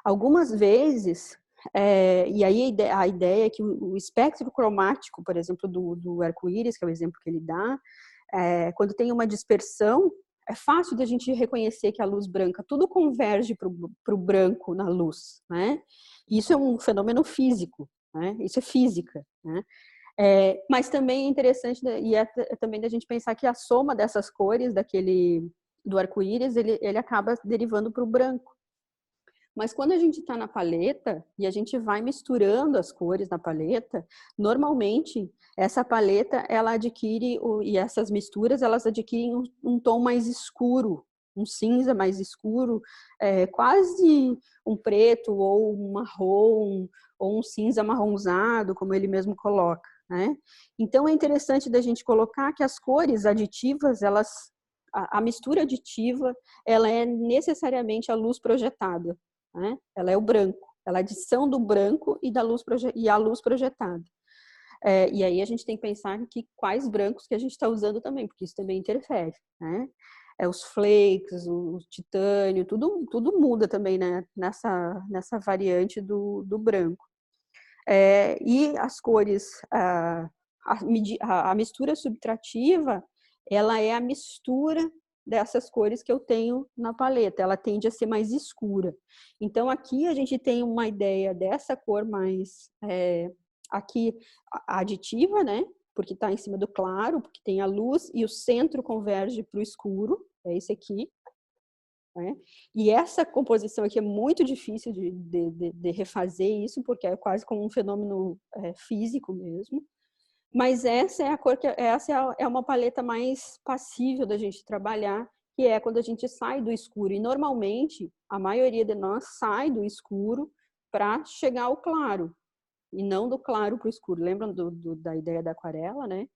Algumas vezes, e aí a ideia é que o espectro cromático, por exemplo, do arco-íris, que é o exemplo que ele dá, quando tem uma dispersão, é fácil da gente reconhecer que a luz branca, tudo converge para o branco na luz, né? Isso é um fenômeno físico, né? Isso é física, né? Mas também é interessante, e também da gente pensar que a soma dessas cores do arco-íris, ele acaba derivando para o branco. Mas quando a gente está na paleta e a gente vai misturando as cores na paleta, normalmente essa paleta ela adquire, e essas misturas elas adquirem um tom mais escuro, um cinza mais escuro, quase um preto ou um marrom, ou um cinza amarronzado, como ele mesmo coloca, né? Então é interessante da gente colocar que as cores aditivas, a mistura aditiva, ela é necessariamente a luz projetada. Né? Ela é o branco, ela é a adição do branco e a luz projetada. E aí a gente tem que pensar que quais brancos que a gente está usando também, porque isso também interfere, né? Os flakes, o titânio, tudo muda também, né? Nessa variante do branco. E as cores, a mistura subtrativa, ela é a mistura dessas cores que eu tenho na paleta, ela tende a ser mais escura. Então, aqui a gente tem uma ideia dessa cor mais, aqui, aditiva, né? Porque está em cima do claro, porque tem a luz e o centro converge para o escuro, é esse aqui. Né? E essa composição aqui é muito difícil de refazer isso, porque é quase como um fenômeno físico mesmo. Mas essa é a cor é uma paleta mais passível da gente trabalhar, que é quando a gente sai do escuro. E normalmente a maioria de nós sai do escuro para chegar ao claro, e não do claro para o escuro. Lembram da ideia da aquarela, né?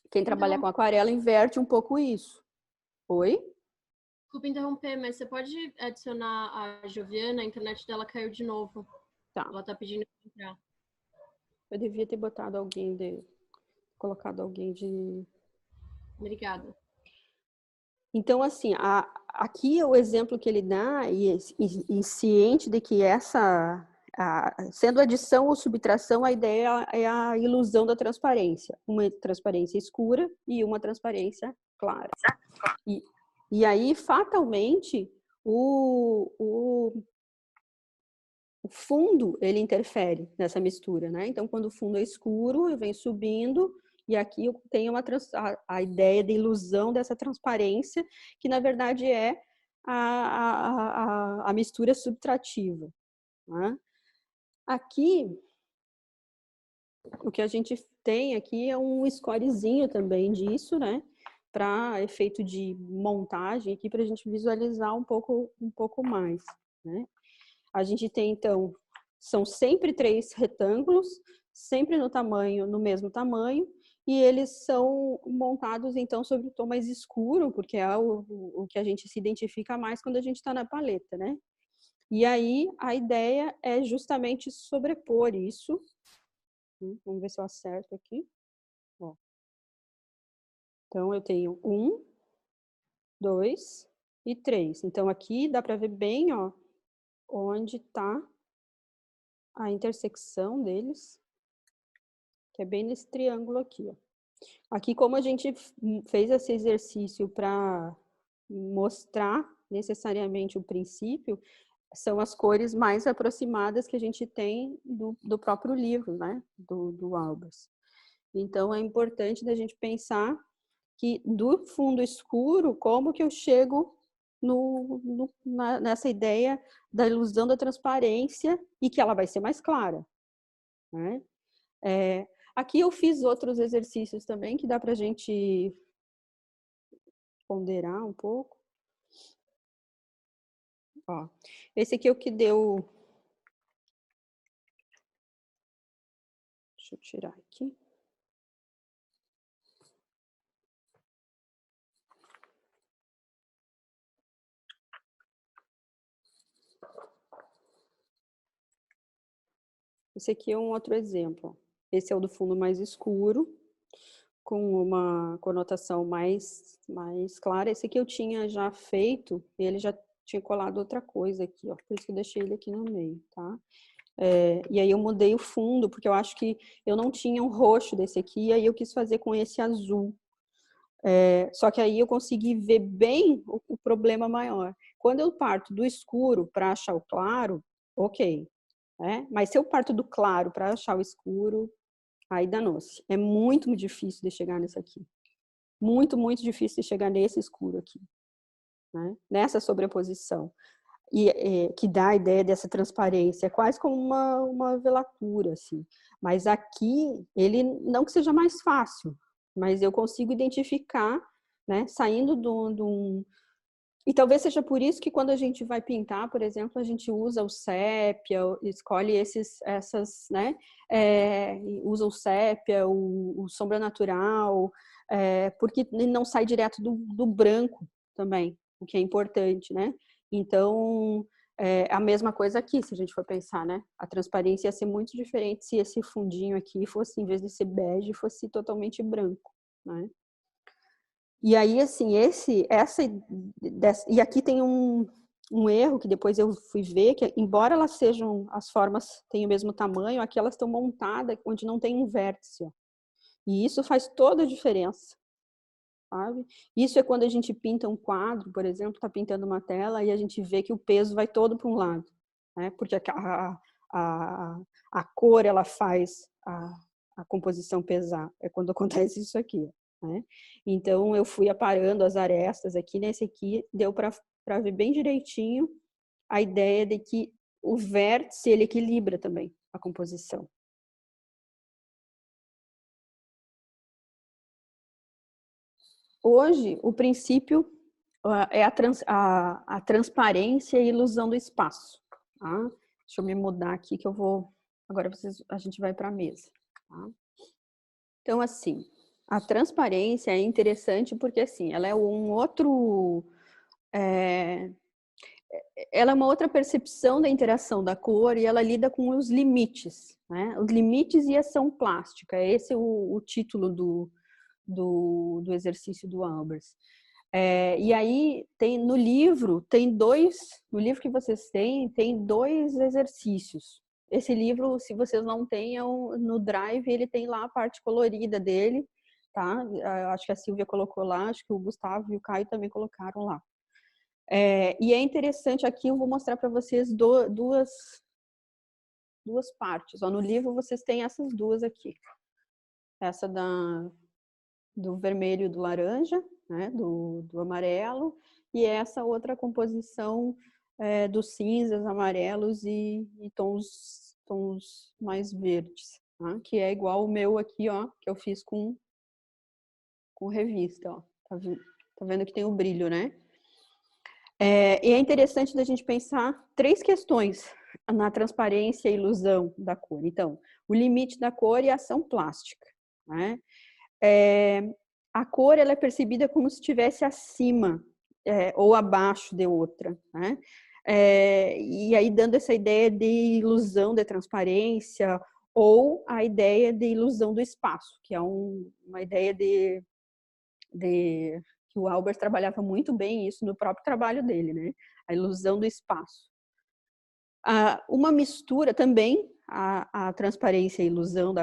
Quem trabalha com aquarela inverte um pouco isso. Oi?
Desculpa interromper, mas você pode adicionar a Joviana? A internet dela caiu de novo.
Tá.
Ela tá pedindo para entrar.
Eu devia ter colocado alguém de...
Obrigada.
Então, assim, aqui é o exemplo que ele dá, e ciente de que sendo adição ou subtração, a ideia é a ilusão da transparência. Uma transparência escura e uma transparência clara. E aí, fatalmente, o fundo, ele interfere nessa mistura, né? Então, quando o fundo é escuro, eu venho subindo, e aqui eu tenho a ideia de ilusão dessa transparência, que na verdade é a mistura subtrativa, né? Aqui, o que a gente tem aqui é um scorezinho também disso, né? Para efeito de montagem aqui, para a gente visualizar um pouco mais, né? A gente tem, então, são sempre 3 retângulos, sempre no mesmo tamanho, e eles são montados, então, sobre o tom mais escuro, porque é o que a gente se identifica mais quando a gente está na paleta, né? E aí, a ideia é justamente sobrepor isso. Vamos ver se eu acerto aqui. Ó. Então, eu tenho 1, 2 e 3. Então, aqui dá para ver bem, ó, onde está a intersecção deles, que é bem nesse triângulo aqui, ó. Aqui, como a gente fez esse exercício para mostrar necessariamente o princípio, são as cores mais aproximadas que a gente tem do próprio livro, né, do Albers. Então, é importante da gente pensar que do fundo escuro, como que eu chego nessa ideia da ilusão da transparência e que ela vai ser mais clara, né? Aqui eu fiz outros exercícios também que dá para a gente ponderar um pouco. Ó, esse aqui é o que deu... Deixa eu tirar aqui. Esse aqui é um outro exemplo. Esse é o do fundo mais escuro, com uma conotação mais clara. Esse aqui eu tinha já feito, e ele já tinha colado outra coisa aqui, ó. Por isso que eu deixei ele aqui no meio, tá? E aí eu mudei o fundo, porque eu acho que eu não tinha um roxo desse aqui, e aí eu quis fazer com esse azul. Só que aí eu consegui ver bem o problema maior. Quando eu parto do escuro para achar o claro, ok. Mas se eu parto do claro para achar o escuro, aí danou-se. É muito difícil de chegar nesse aqui. Muito, muito difícil de chegar nesse escuro aqui, né? Nessa sobreposição. Que dá a ideia dessa transparência. É quase como uma velatura, assim. Mas aqui, ele não que seja mais fácil, mas eu consigo identificar, né? Saindo de um... E talvez seja por isso que quando a gente vai pintar, por exemplo, a gente usa o sépia, escolhe essas, né? Usa o sépia, o sombra natural, porque não sai direto do branco também, o que é importante, né? Então, a mesma coisa aqui, se a gente for pensar, né? A transparência ia ser muito diferente se esse fundinho aqui fosse, em vez de ser bege, fosse totalmente branco, né? E aí, assim, e aqui tem um erro que depois eu fui ver, que embora elas sejam, as formas tenham o mesmo tamanho, aqui elas estão montadas onde não tem um vértice, ó. E isso faz toda a diferença, sabe? Isso é quando a gente pinta um quadro, por exemplo, está pintando uma tela e a gente vê que o peso vai todo para um lado, né? Porque a cor, ela faz a composição pesar. É quando acontece isso aqui, né? Então, eu fui aparando as arestas aqui. Nesse aqui, deu para ver bem direitinho a ideia de que o vértice, ele equilibra também a composição. Hoje, o princípio é a transparência e a ilusão do espaço. Tá? Deixa eu me mudar aqui que eu vou... Agora a gente vai para a mesa. Tá? Então, assim, a transparência é interessante porque, assim, ela é um outro... ela é uma outra percepção da interação da cor e ela lida com os limites, né? Os limites e ação plástica. Esse é o título do exercício do Albers. E aí no livro que vocês têm, tem 2 exercícios. Esse livro, se vocês não têm, no Drive, ele tem lá a parte colorida dele, tá? Eu acho que a Silvia colocou lá, acho que o Gustavo e o Caio também colocaram lá. E é interessante aqui, eu vou mostrar para vocês duas partes. Ó, no livro vocês têm essas duas aqui. Essa do vermelho e do laranja, né, do amarelo, e essa outra composição dos cinzas, amarelos e tons mais verdes, tá? Que é igual o meu aqui, ó, que eu fiz com revista, ó. Tá vendo que tem o brilho, né? E é interessante da gente pensar 3 questões na transparência e ilusão da cor. Então, o limite da cor e a ação plástica, né? A cor ela é percebida como se estivesse acima ou abaixo de outra, né? E aí dando essa ideia de ilusão de transparência ou a ideia de ilusão do espaço, que é uma ideia que o Albert trabalhava muito bem isso no próprio trabalho dele, né? A ilusão do espaço. Uma mistura também, a transparência e a ilusão,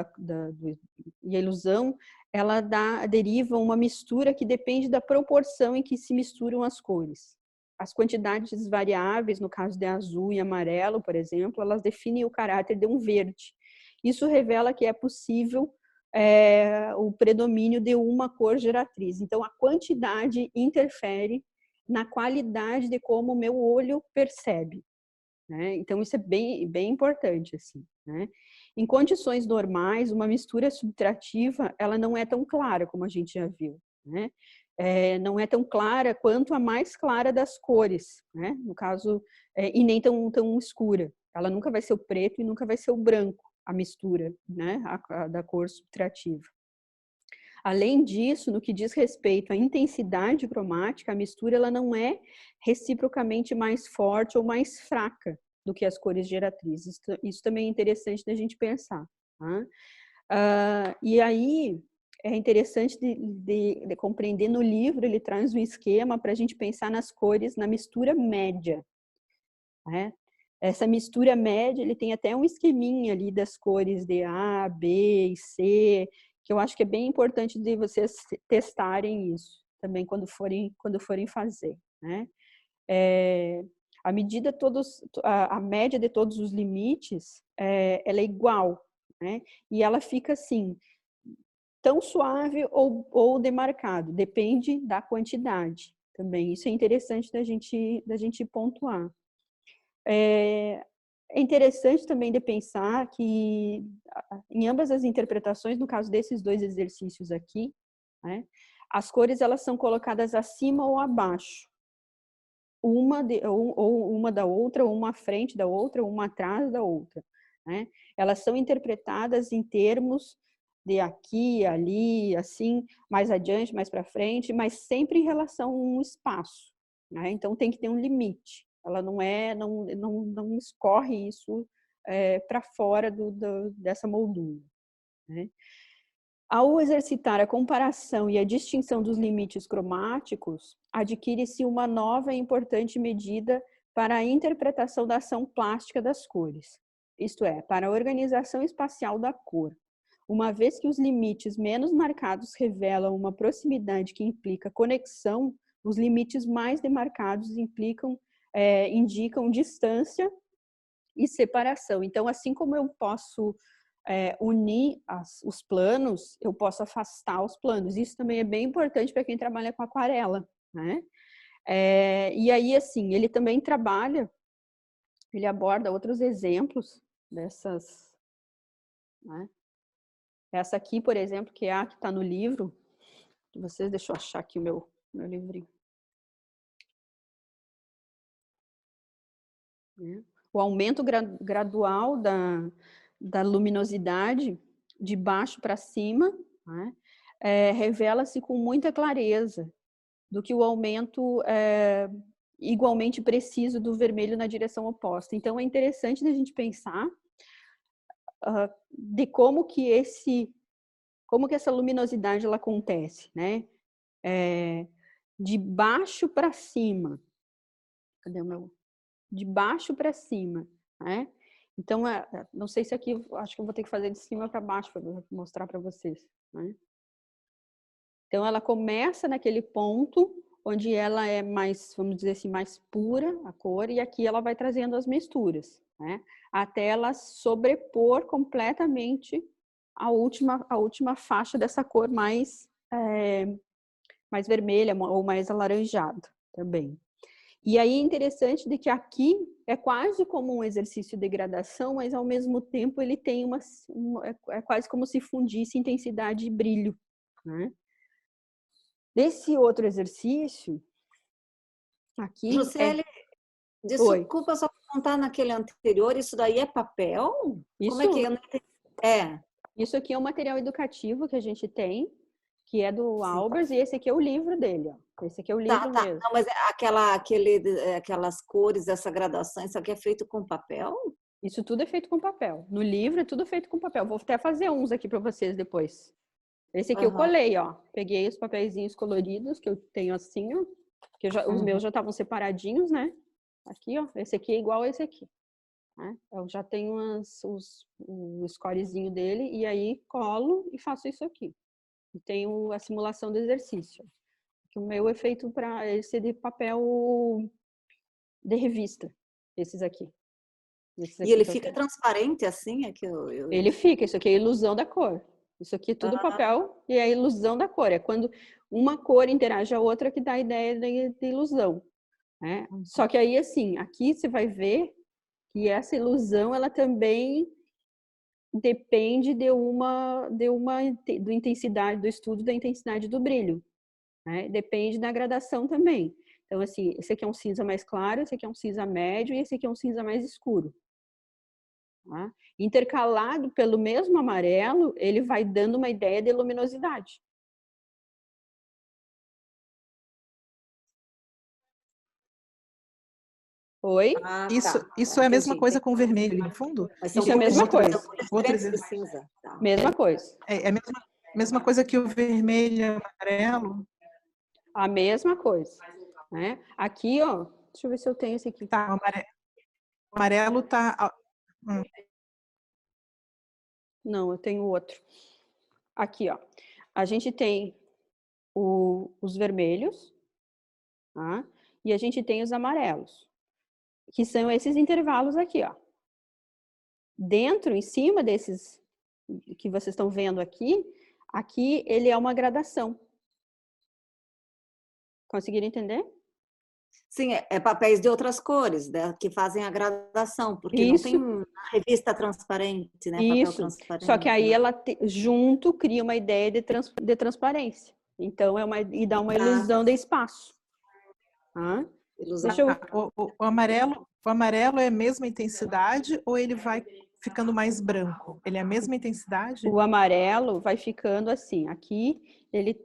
e a ilusão, ela deriva uma mistura que depende da proporção em que se misturam as cores. As quantidades variáveis, no caso de azul e amarelo, por exemplo, elas definem o caráter de um verde. Isso revela que é possível o predomínio de uma cor geratriz. Então, a quantidade interfere na qualidade de como o meu olho percebe. Né? Então, isso é bem importante, assim, né? Em condições normais, uma mistura subtrativa, ela não é tão clara, como a gente já viu, né? Não é tão clara quanto a mais clara das cores, né? No caso, e nem tão escura. Ela nunca vai ser o preto e nunca vai ser o branco, a mistura, né? Da cor subtrativa. Além disso, no que diz respeito à intensidade cromática, a mistura ela não é reciprocamente mais forte ou mais fraca do que as cores geratrizes. Isso também é interessante da gente pensar. Tá? E aí, é interessante de compreender no livro, ele traz um esquema para a gente pensar nas cores, na mistura média. Né? Essa mistura média, ele tem até um esqueminha ali das cores de A, B e C, que eu acho que é bem importante de vocês testarem isso também quando forem fazer, né? A média de todos os limites, ela é igual, né? E ela fica assim, tão suave ou demarcado, depende da quantidade também. Isso é interessante da gente pontuar. É interessante também de pensar que em ambas as interpretações, no caso desses 2 exercícios aqui, né, as cores elas são colocadas acima ou abaixo, ou uma da outra, ou uma à frente da outra, ou uma atrás da outra, né? Elas são interpretadas em termos de aqui, ali, assim, mais adiante, mais para frente, mas sempre em relação a um espaço, né? Então tem que ter um limite. Ela não escorre isso para fora dessa moldura, né? Ao exercitar a comparação e a distinção dos limites cromáticos, adquire-se uma nova e importante medida para a interpretação da ação plástica das cores, isto é, para a organização espacial da cor. Uma vez que os limites menos marcados revelam uma proximidade que implica conexão, os limites mais demarcados indicam distância e separação. Então, assim como eu posso unir os planos, eu posso afastar os planos. Isso também é bem importante para quem trabalha com aquarela, né? E aí, assim, ele também ele aborda outros exemplos dessas, né? Essa aqui, por exemplo, que é a que está no livro, de vocês, deixa eu achar aqui o meu livrinho. O aumento gradual da luminosidade de baixo para cima, né, revela-se com muita clareza do que o aumento igualmente preciso do vermelho na direção oposta. Então, é interessante a gente pensar de como que essa luminosidade ela acontece, né? De baixo para cima. Cadê o meu? De baixo para cima, né? Então, não sei se aqui, acho que eu vou ter que fazer de cima para baixo para mostrar para vocês, né? Então, ela começa naquele ponto onde ela é mais, vamos dizer assim, mais pura a cor, e aqui ela vai trazendo as misturas, né? Até ela sobrepor completamente a última faixa dessa cor mais vermelha ou mais alaranjada também. E aí é interessante de que aqui é quase como um exercício de gradação, mas ao mesmo tempo ele tem é quase como se fundisse intensidade e brilho, né? Desse outro exercício, aqui
Juscelia, desculpa só perguntar naquele anterior, isso daí é papel? Como é que eu não entendi?
Isso aqui é um material educativo que a gente tem, que é do Albers, e esse aqui é o livro dele, ó. Esse aqui é o livro mesmo.
Não, mas aquelas cores, essa gradação, isso aqui é feito com papel?
Isso tudo é feito com papel. No livro é tudo feito com papel. Vou até fazer uns aqui para vocês depois. Esse aqui eu colei, ó. Peguei os papeizinhos coloridos que eu tenho assim, ó. Que os meus já estavam separadinhos, né? Aqui, ó. Esse aqui é igual a esse aqui. Né? Eu já tenho o scorezinho dele e aí colo e faço isso aqui. E tenho a simulação do exercício. O meu é feito para esse de papel de revista. Esses aqui.
E ele fica transparente assim?
Ele fica. Isso aqui é a ilusão da cor. Isso aqui é tudo papel e é a ilusão da cor. É quando uma cor interage a outra que dá a ideia de ilusão. Né? Só que aí, assim, aqui você vai ver que essa ilusão, ela também depende do intensidade do estudo, da intensidade do brilho. Né? Depende da gradação também. Então, assim, esse aqui é um cinza mais claro, esse aqui é um cinza médio e esse aqui é um cinza mais escuro. Tá? Intercalado pelo mesmo amarelo, ele vai dando uma ideia de luminosidade. Oi?
Isso é a mesma coisa com o vermelho no fundo?
Isso é a mesma coisa.
Cinza.
Mesma coisa.
É a mesma coisa que o vermelho e o amarelo?
A mesma coisa. Né? Aqui, ó, deixa eu ver se eu tenho esse aqui.
Tá, o amarelo tá...
Não, eu tenho outro. Aqui, ó. A gente tem os vermelhos, tá? E a gente tem os amarelos, que são esses intervalos aqui, ó. Dentro, em cima desses que vocês estão vendo aqui, aqui ele é uma gradação. Conseguiram entender?
Sim, é papéis de outras cores, né, que fazem a gradação, porque
Isso.
não tem revista transparente, né?
Isso.
Papel transparente.
Só que aí ela junto cria uma ideia de transparência. Então e dá uma ilusão de espaço.
Ilusão.
O amarelo é a mesma intensidade ou ele vai ficando mais branco? Ele é a mesma intensidade?
O amarelo vai ficando assim. Aqui ele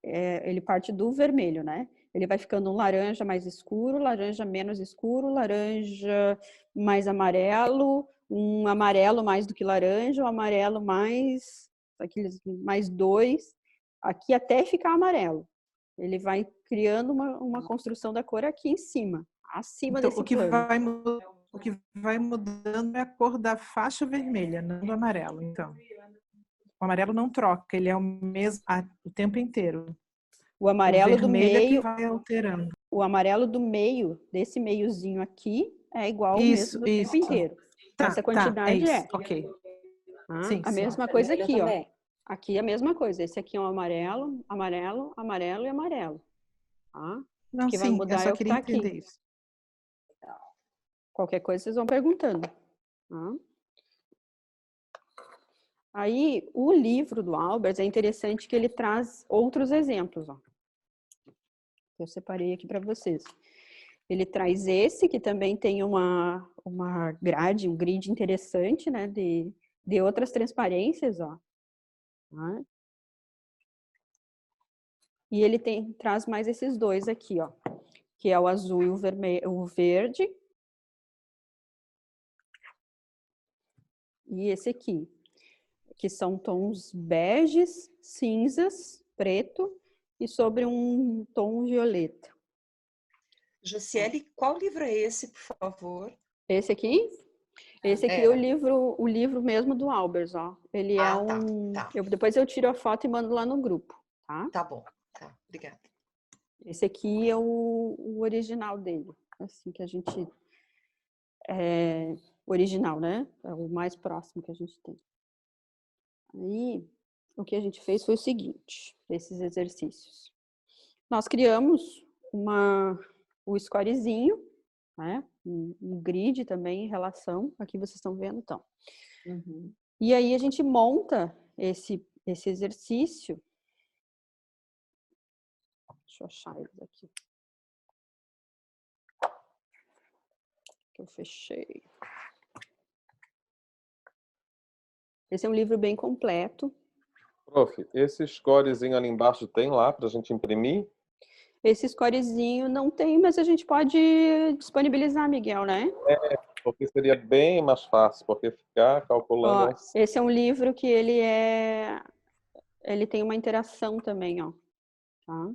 ele parte do vermelho, né? Ele vai ficando um laranja mais escuro, laranja menos escuro, laranja mais amarelo, um amarelo mais do que laranja, um amarelo mais aqueles mais 2, aqui até ficar amarelo. Ele vai criando uma construção da cor aqui em cima, acima
então,
desse plano.
O que vai mudando é a cor da faixa vermelha, não do amarelo, então. O amarelo não troca, ele é o mesmo o tempo inteiro.
O amarelo do meio,
que vai alterando.
O amarelo do meio, desse meiozinho aqui, é igual ao mesmo do tempo inteiro. Essa quantidade é.
Ok.
A mesma coisa aqui, ó. Aqui é a mesma coisa. Esse aqui é um amarelo, amarelo, amarelo e amarelo.
Não,
que vai mudar
eu só
é o que
queria
tá aqui.
entender isso.
Qualquer coisa vocês vão perguntando. Aí, o livro do Albers é interessante que ele traz outros exemplos, ó. Eu separei aqui para vocês. Ele traz esse, que também tem uma grade, um grid interessante, né, de outras transparências, ó. E ele traz mais esses dois aqui, ó, que é o azul e o verde. E esse aqui, que são tons beges, cinzas, preto e sobre um tom violeta.
Juscelia, qual livro é esse, por favor?
Esse aqui? Esse aqui é o livro mesmo do Albers, ó. Ele é
Tá.
depois eu tiro a foto e mando lá no grupo, tá?
Tá bom, tá. Obrigada.
Esse aqui é o original dele, assim que a gente... original, né? É o mais próximo que a gente tem. Aí, o que a gente fez foi o seguinte, esses exercícios. Nós criamos o scorezinho, né? Um grid também em relação, aqui vocês estão vendo, então.
Uhum.
E aí a gente monta esse exercício. Deixa eu achar eles aqui. Que eu fechei. Esse é um livro bem completo.
Prof, esse scorezinho ali embaixo tem lá para a gente imprimir?
Esse scorezinho não tem, mas a gente pode disponibilizar, Miguel, né?
Porque seria bem mais fácil, porque ficar calculando...
Ó, esse é um livro que ele tem uma interação também, ó. Tá?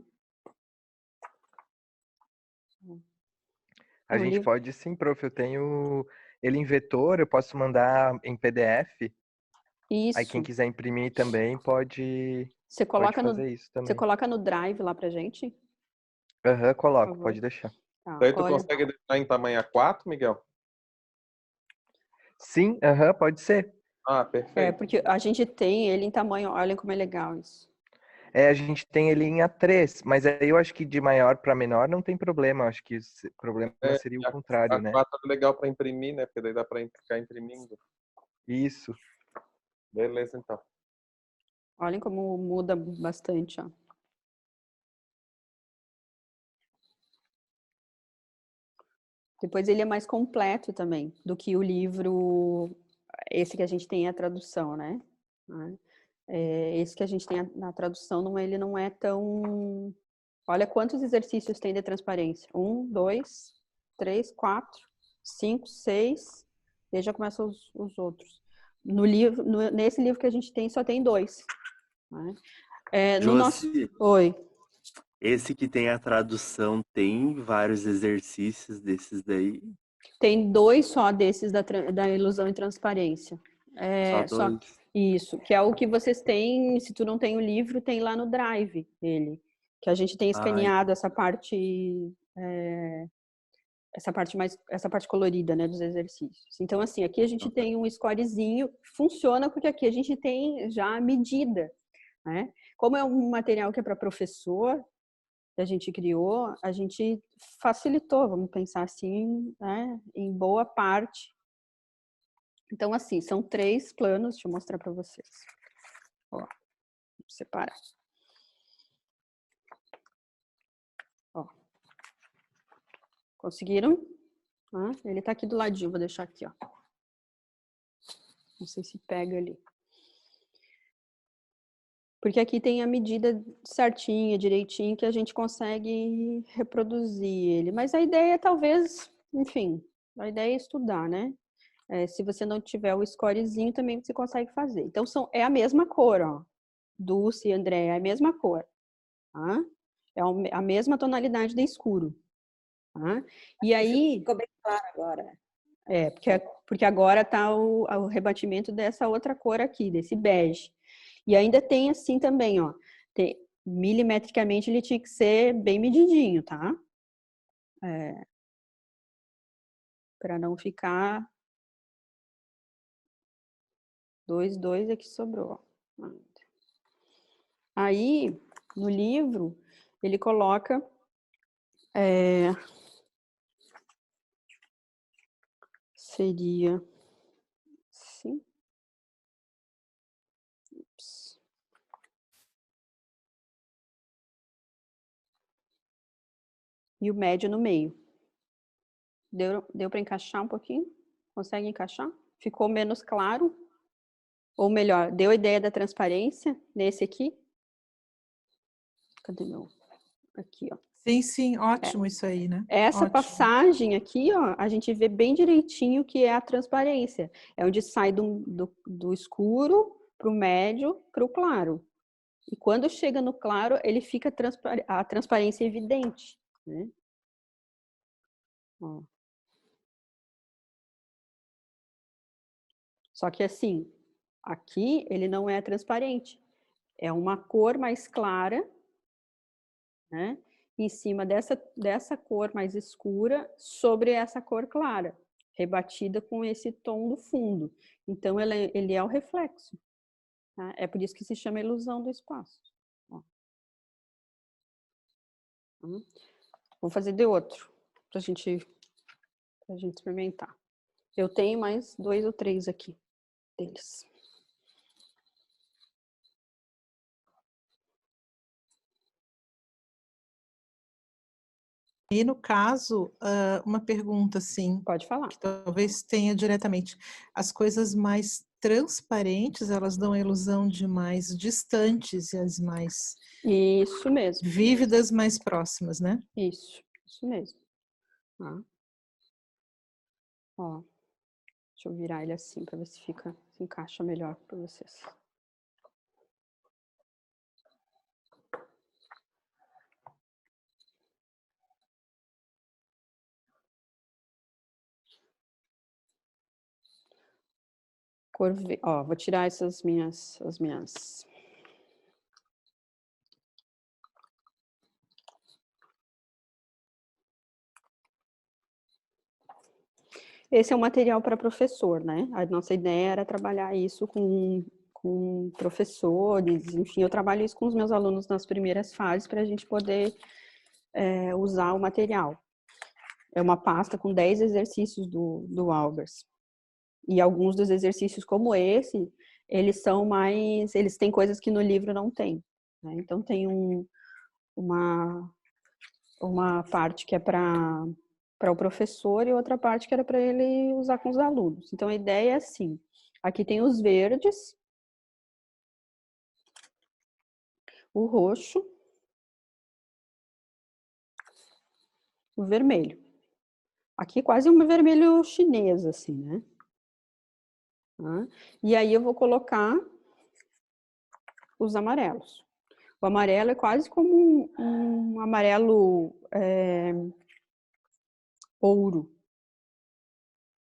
A gente pode sim, prof. Eu tenho ele em vetor, eu posso mandar em PDF.
Isso.
Aí quem quiser imprimir também pode fazer isso também.
Você coloca no Drive lá pra gente?
Aham, coloco, pode deixar.
Tá,
Daí tu consegue deixar em tamanho A4, Miguel?
Sim, pode ser.
Ah, perfeito.
Porque a gente tem ele em tamanho, olha como é legal isso.
A gente tem ele em A3, mas aí eu acho que de maior para menor não tem problema. Acho que o problema seria o contrário, né?
A4 é legal para imprimir, né? Porque daí dá para ficar imprimindo.
Isso.
Beleza, então.
Olhem como muda bastante, ó. Depois ele é mais completo também do que o livro, esse que a gente tem a tradução, né? Esse que a gente tem na tradução, ele não é tão... Olha quantos exercícios tem de transparência. 1, 2, 3, 4, 5, 6. Daí já começam os outros. Nesse livro que a gente tem, só tem 2. Né?
Josi,
Oi.
Esse que tem a tradução tem vários exercícios desses daí?
Tem 2 só desses da ilusão e transparência.
Só 2?
Isso, que é o que vocês têm, se tu não tem o livro, tem lá no Drive ele. Que a gente tem escaneado essa parte essa parte colorida, né, dos exercícios. Então, assim, aqui a gente tem um scorezinho, funciona porque aqui a gente tem já a medida, né? Como é um material que é para professor, que a gente criou, a gente facilitou, vamos pensar assim, né, em boa parte. Então, assim, são 3 planos, deixa eu mostrar para vocês. Ó, vou separar. Ó. Conseguiram? Ele tá aqui do ladinho, vou deixar aqui, ó. Não sei se pega ali. Porque aqui tem a medida certinha, direitinho, que a gente consegue reproduzir ele. Mas a ideia é talvez, enfim, a ideia é estudar, né? Se você não tiver o scorezinho, também você consegue fazer. Então, é a mesma cor, ó. Dulce e André, é a mesma cor. Tá? É a mesma tonalidade de escuro. Tá? E aí...
Ficou bem claro agora.
Porque agora está o rebatimento dessa outra cor aqui, desse bege. E ainda tem assim também, ó. Milimetricamente ele tinha que ser bem medidinho, tá? Para não ficar 2, 2 aqui sobrou. Aí, no livro, ele coloca seria assim. Ups. E o médio no meio. Deu para encaixar um pouquinho? Consegue encaixar? Ficou menos claro? Ou melhor, deu a ideia da transparência nesse aqui? Cadê meu? Aqui, ó.
Sim, ótimo isso aí, né?
Essa
ótimo.
passagem aqui, ó, a gente vê bem direitinho que é a transparência. É onde sai do escuro para o médio para o claro. E quando chega no claro, ele fica a transparência evidente, né? Ó. Só que assim, aqui ele não é transparente. É uma cor mais clara, né? em cima dessa cor mais escura sobre essa cor clara, rebatida com esse tom do fundo. Então, ele é o reflexo. Tá? É por isso que se chama ilusão do espaço. Ó. Vou fazer de outro, pra gente experimentar. Eu tenho mais 2 ou 3 aqui deles.
E no caso, uma pergunta assim.
Pode falar.
Que talvez tenha diretamente. As coisas mais transparentes, elas dão a ilusão de mais distantes e as mais
Isso mesmo.
vívidas, mais próximas, né?
Isso mesmo. Tá. Ó, deixa eu virar ele assim para ver se se encaixa melhor para vocês. Cor verde. Ó, vou tirar as minhas. Esse é um material para professor, né? A nossa ideia era trabalhar isso com professores, enfim, eu trabalho isso com os meus alunos nas primeiras fases para a gente poder usar o material. É uma pasta com 10 exercícios do Albers. E alguns dos exercícios como esse, eles têm coisas que no livro não tem. Né? Então tem uma parte que é para o professor e outra parte que era para ele usar com os alunos. Então a ideia é assim, aqui tem os verdes, o roxo, o vermelho. Aqui quase um vermelho chinês, assim, né? E aí eu vou colocar os amarelos. O amarelo é quase como um amarelo ouro.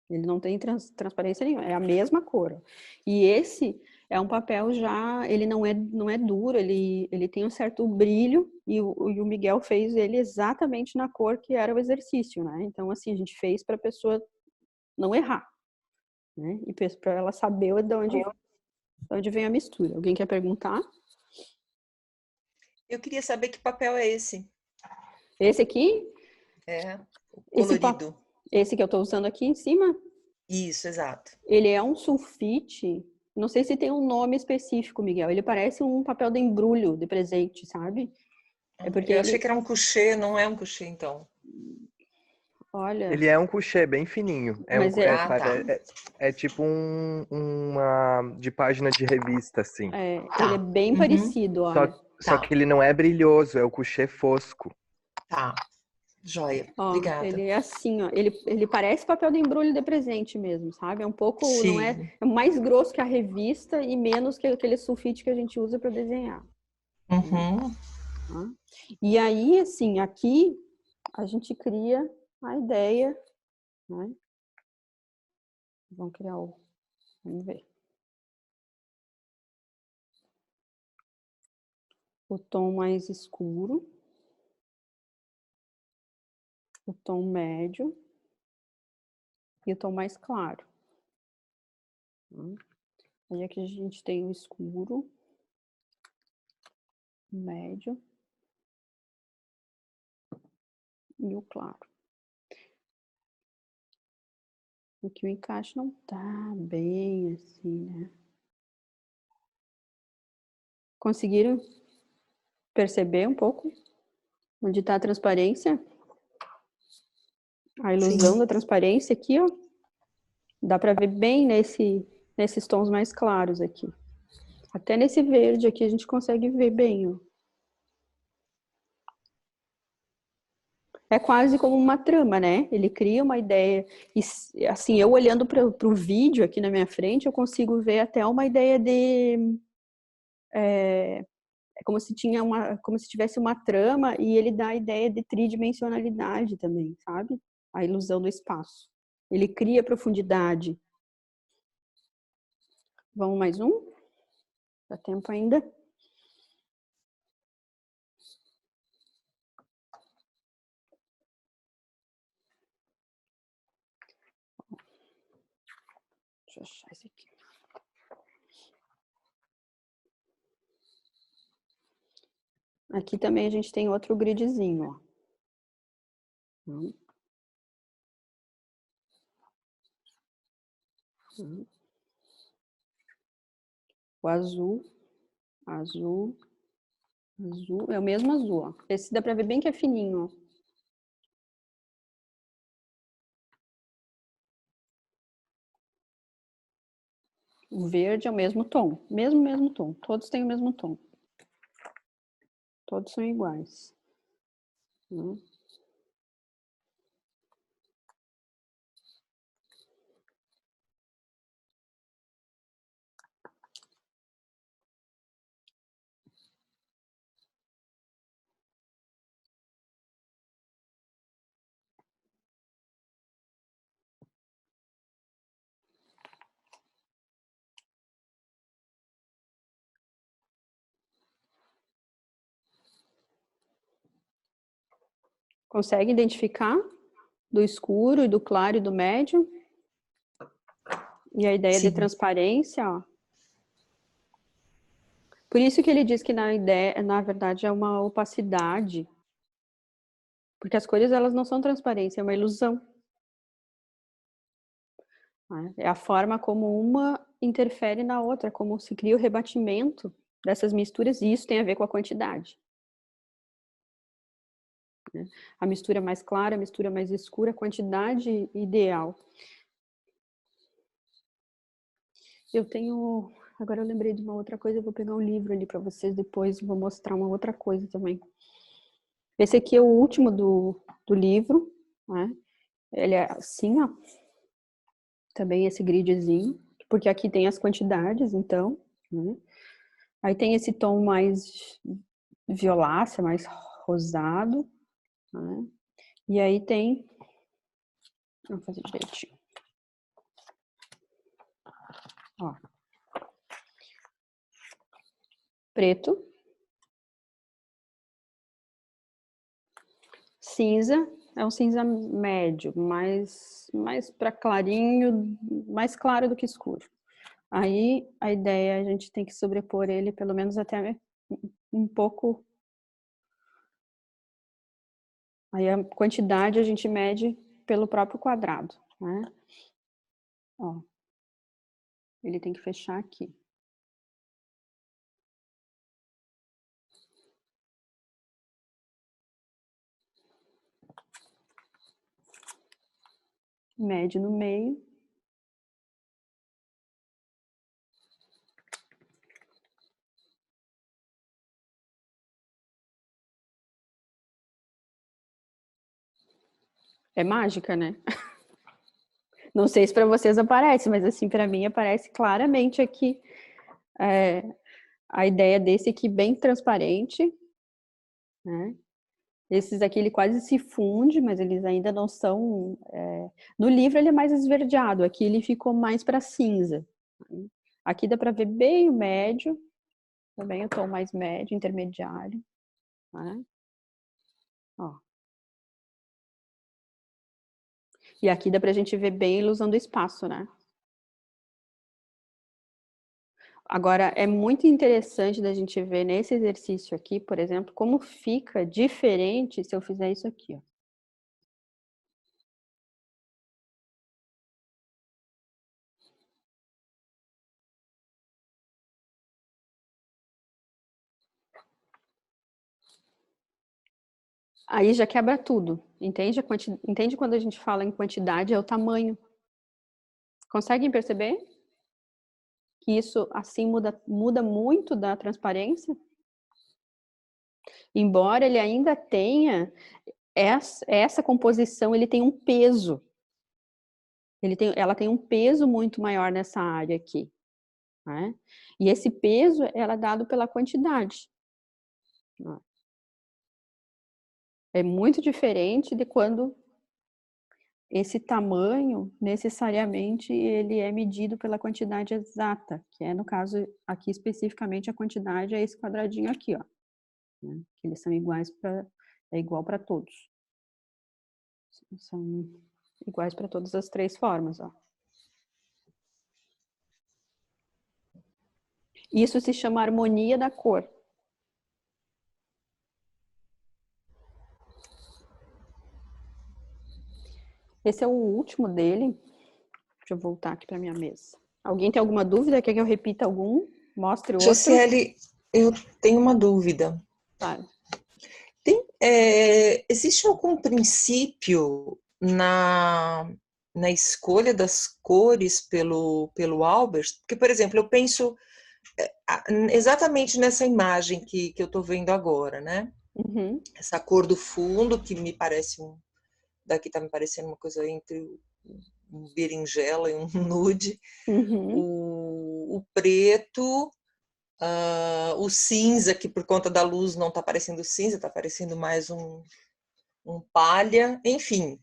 Ele não tem transparência nenhuma, é a mesma cor. E esse é um papel já, ele não é duro, ele tem um certo brilho e o Miguel fez ele exatamente na cor que era o exercício, né? Então, assim, a gente fez para a pessoa não errar, né? E para ela saber de onde vem a mistura. Alguém quer perguntar?
Eu queria saber que papel é esse.
Esse aqui?
É, colorido.
Esse que eu estou usando aqui em cima?
Isso, exato.
Ele é um sulfite. Não sei se tem um nome específico, Miguel. Ele parece um papel de embrulho de presente, sabe?
É porque eu achei que era um coucher, não é um coucher, então.
Olha.
Ele é um coucher bem fininho. É tipo uma de página de revista, assim.
Ele é bem parecido, olha.
Só que ele não é brilhoso, é o coucher fosco.
Tá. Joia. Obrigada.
Ele é assim, ó. Ele parece papel de embrulho de presente mesmo, sabe? É um pouco,
Sim.
não é mais grosso que a revista e menos que aquele sulfite que a gente usa para desenhar.
Uhum.
E aí, assim, aqui a gente cria a ideia, né? Vamos criar vamos ver. O tom mais escuro. O tom médio e o tom mais claro. Aí aqui a gente tem o escuro, o médio e o claro. Aqui o encaixe não tá bem assim, né? Conseguiram perceber um pouco onde está a transparência? A ilusão da transparência aqui, ó. Dá para ver bem nesses tons mais claros aqui. Até nesse verde aqui a gente consegue ver bem, ó. É quase como uma trama, né? Ele cria uma ideia. E, assim, eu olhando para o vídeo aqui na minha frente, eu consigo ver até uma ideia de... É como se tivesse uma trama e ele dá a ideia de tridimensionalidade também, sabe? A ilusão do espaço. Ele cria profundidade. Vamos mais um? Dá tempo ainda? Deixa eu achar esse aqui. Aqui também a gente tem outro gridzinho, ó. O azul, azul, azul, é o mesmo azul, ó. Esse dá pra ver bem que é fininho, ó. O verde é o mesmo tom, mesmo tom. Todos têm o mesmo tom. Todos são iguais. Consegue identificar do escuro e do claro e do médio? E a ideia de transparência, ó. Por isso que ele diz que na verdade é uma opacidade. Porque as cores, elas não são transparência, é uma ilusão. É a forma como uma interfere na outra, como se cria o rebatimento dessas misturas, e isso tem a ver com a quantidade. A mistura mais clara, a mistura mais escura, a quantidade ideal. Eu tenho... Agora eu lembrei de uma outra coisa, eu vou pegar um livro ali para vocês depois, vou mostrar uma outra coisa também. Esse aqui é o último do livro, né? Ele é assim, ó. Também esse gridzinho, porque aqui tem as quantidades, então, né? Aí tem esse tom mais violáceo, mais rosado, né? E aí tem... Vamos fazer direitinho. Ó. Preto. Cinza. É um cinza médio, mais para clarinho, mais claro do que escuro. Aí a ideia é a gente tem que sobrepor ele pelo menos até um pouco. Aí a quantidade a gente mede pelo próprio quadrado, né? Ó. Ele tem que fechar aqui. Mede no meio. É mágica, né? Não sei se para vocês aparece, mas assim, para mim aparece claramente aqui a ideia desse aqui bem transparente, né? Esses aqui ele quase se funde, mas eles ainda não são... No livro ele é mais esverdeado, aqui ele ficou mais para cinza. Aqui dá para ver bem o médio, também o tom mais médio, intermediário, né? Ó. E aqui dá pra gente ver bem a ilusão do espaço, né? Agora, é muito interessante da gente ver nesse exercício aqui, por exemplo, como fica diferente se eu fizer isso aqui, ó. Aí já quebra tudo, entende? Entende quando a gente fala em quantidade, é o tamanho. Conseguem perceber? Que isso, assim, muda muito da transparência? Embora ele ainda tenha essa composição, ele tem um peso. Ela tem um peso muito maior nessa área aqui, né? E esse peso é dado pela quantidade. É muito diferente de quando esse tamanho, necessariamente, ele é medido pela quantidade exata, que é, no caso, aqui especificamente, a quantidade é esse quadradinho aqui, ó. Né? Eles são iguais é igual para todos. São iguais para todas as três formas, ó. Isso se chama harmonia da cor. Esse é o último dele. Deixa eu voltar aqui para minha mesa. Alguém tem alguma dúvida? Quer que eu repita algum? Mostre outro?
Josiele, eu tenho uma dúvida.
Claro.
Existe algum princípio na escolha das cores pelo Albers? Porque, por exemplo, eu penso exatamente nessa imagem que eu estou vendo agora, né?
Uhum.
Essa cor do fundo, que me parece daqui está me parecendo uma coisa entre um berinjela e um nude.
Uhum.
O preto, o cinza, que por conta da luz não está parecendo cinza, está parecendo mais um palha. Enfim,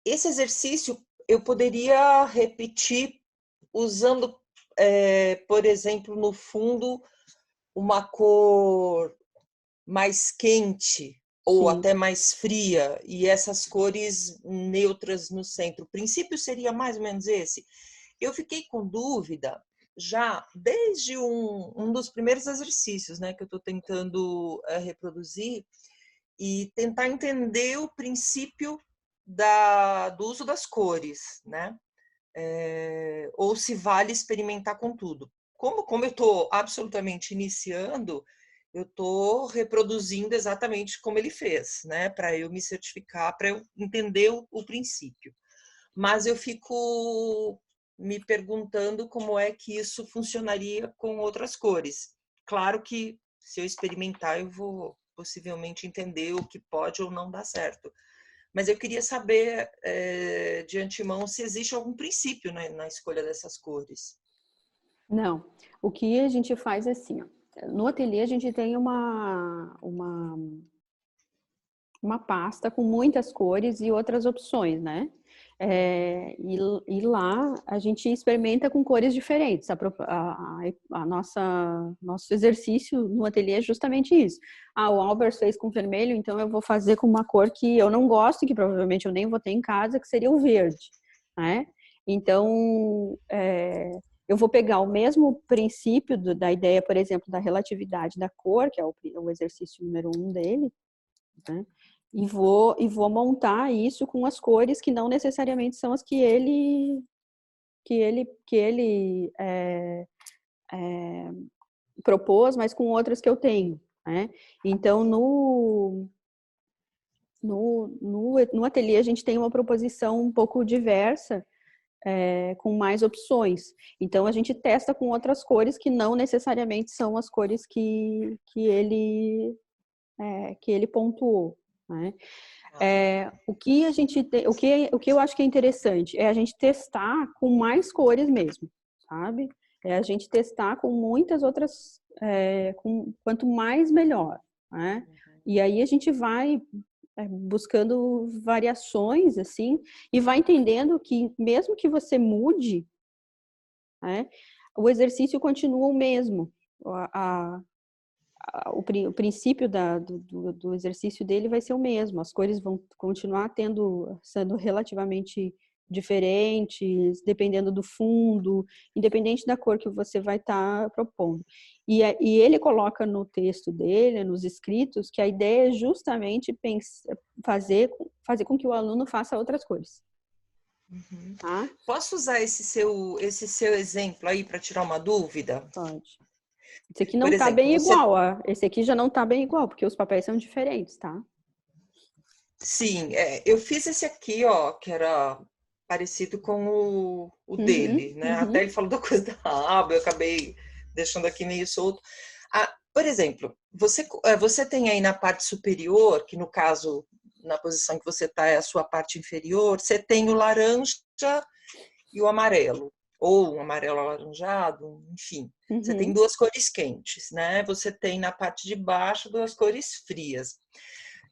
esse exercício eu poderia repetir usando, por exemplo, no fundo, uma cor mais quente, ou
Sim.
até mais fria, e essas cores neutras no centro. O princípio seria mais ou menos esse. Eu fiquei com dúvida já desde um dos primeiros exercícios, né, que eu estou tentando reproduzir, e tentar entender o princípio do uso das cores, né? Ou se vale experimentar com tudo. Como eu estou absolutamente iniciando, eu estou reproduzindo exatamente como ele fez, né? Para eu me certificar, para eu entender o princípio. Mas eu fico me perguntando como é que isso funcionaria com outras cores. Claro que se eu experimentar, eu vou possivelmente entender o que pode ou não dar certo. Mas eu queria saber de antemão se existe algum princípio na escolha dessas cores.
Não. O que a gente faz é assim, ó. No ateliê a gente tem uma pasta com muitas cores e outras opções, né? E lá a gente experimenta com cores diferentes. Nosso exercício no ateliê é justamente isso. O Albers fez com vermelho, então eu vou fazer com uma cor que eu não gosto, que provavelmente eu nem vou ter em casa, que seria o verde, né? Então, eu vou pegar o mesmo princípio da ideia, por exemplo, da relatividade da cor, que é o exercício número 1 dele, né? E vou montar isso com as cores que não necessariamente são as que ele propôs, mas com outras que eu tenho, né? Então, no ateliê a gente tem uma proposição um pouco diversa, com mais opções. Então, a gente testa com outras cores que não necessariamente são as cores que ele pontuou, né? O que eu acho que é interessante é a gente testar com mais cores mesmo, sabe? A gente testar com muitas outras, quanto mais melhor, né? E aí a gente vai buscando variações, assim, e vai entendendo que mesmo que você mude, né, o exercício continua o mesmo. O princípio do exercício dele vai ser o mesmo. As cores vão continuar sendo relativamente diferentes, dependendo do fundo, independente da cor que você vai estar propondo. E ele coloca no texto dele, nos escritos, que a ideia é justamente fazer com que o aluno faça outras cores.
Uhum.
Tá?
Posso usar esse seu exemplo aí para tirar uma dúvida?
Pode. Esse aqui não está bem igual, ó. Esse aqui já não está bem igual, porque os papéis são diferentes, tá?
Sim, eu fiz esse aqui, ó, que era parecido com o dele, né? Até ele falou da coisa da aba, eu acabei deixando aqui meio solto. Por exemplo, você tem aí na parte superior, que no caso, na posição que você está é a sua parte inferior, você tem o laranja e o amarelo, ou um amarelo alaranjado, enfim. Você tem duas cores quentes, né? Você tem na parte de baixo duas cores frias.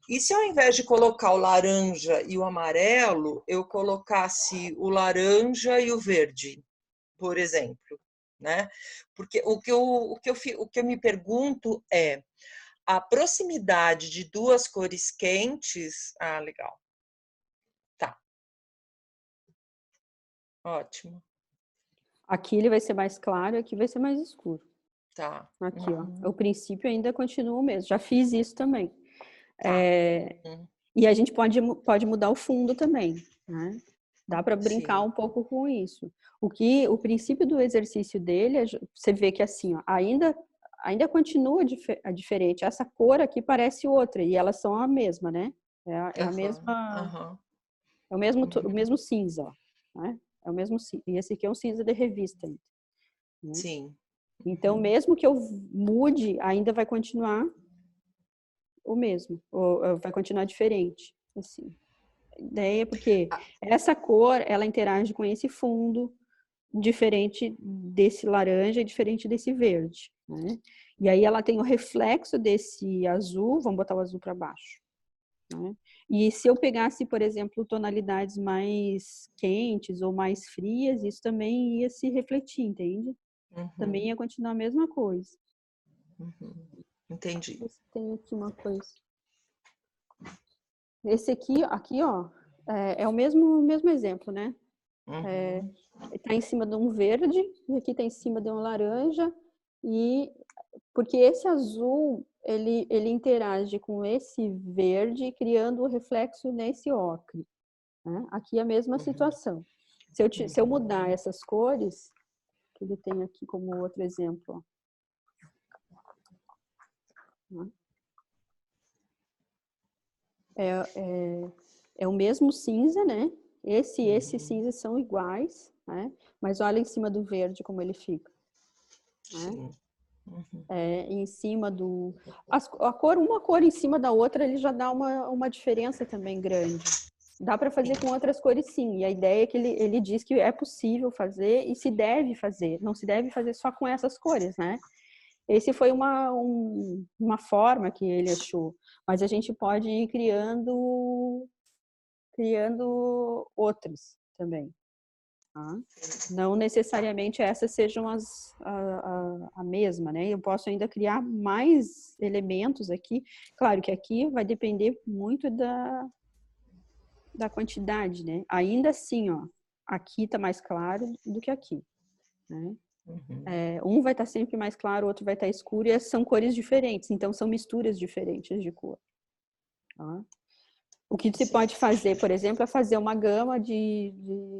E se ao invés de colocar o laranja e o amarelo, eu colocasse o laranja e o verde, por exemplo, né? Porque o que eu me pergunto é a proximidade de duas cores quentes. Legal. Tá. Ótimo.
Aqui ele vai ser mais claro, aqui vai ser mais escuro.
Tá.
Aqui, ó. O princípio ainda continua o mesmo. Já fiz isso também.
Tá.
E a gente pode mudar o fundo também, né? Dá para brincar
Sim.
um pouco com isso. O princípio do exercício dele, você vê que assim, ó, ainda continua diferente. Essa cor aqui parece outra e elas são a mesma, né? É a mesma. É o mesmo cinza, ó, né? É o mesmo cinza. E esse aqui é um cinza de revista. Né?
Sim.
Então, mesmo que eu mude, ainda vai continuar o mesmo, ou vai continuar diferente, assim. A ideia é porque essa cor, ela interage com esse fundo, diferente desse laranja e diferente desse verde, né? E aí ela tem o reflexo desse azul, vamos botar o azul para baixo, né? E se eu pegasse, por exemplo, tonalidades mais quentes ou mais frias, isso também ia se refletir, entende? Também ia continuar a mesma coisa.
Entendi.
Tem aqui uma coisa. Esse aqui, ó, é o mesmo exemplo, né? Tá em cima de um verde, e aqui tá em cima de um laranja, e porque esse azul, ele interage com esse verde, criando o reflexo nesse ocre. Né? Aqui é a mesma situação. Se eu mudar essas cores, que ele tem aqui como outro exemplo, ó. É o mesmo cinza, né? Esse e esse cinza são iguais, né? Mas olha em cima do verde como ele fica. Né? Em cima do... uma cor em cima da outra, ele já dá uma diferença também grande. Dá para fazer com outras cores, sim. E a ideia é que ele diz que é possível fazer e se deve fazer. Não se deve fazer só com essas cores, né? Esse foi uma forma que ele achou. Mas a gente pode ir criando outros também. Tá? Não necessariamente essas sejam a mesma, né? Eu posso ainda criar mais elementos aqui. Claro que aqui vai depender muito da quantidade, né? Ainda assim, ó, aqui tá mais claro do que aqui, né? Um vai estar sempre mais claro, o outro vai estar escuro, e são cores diferentes, então são misturas diferentes de cor. Tá? O que você pode fazer, por exemplo, é fazer uma gama de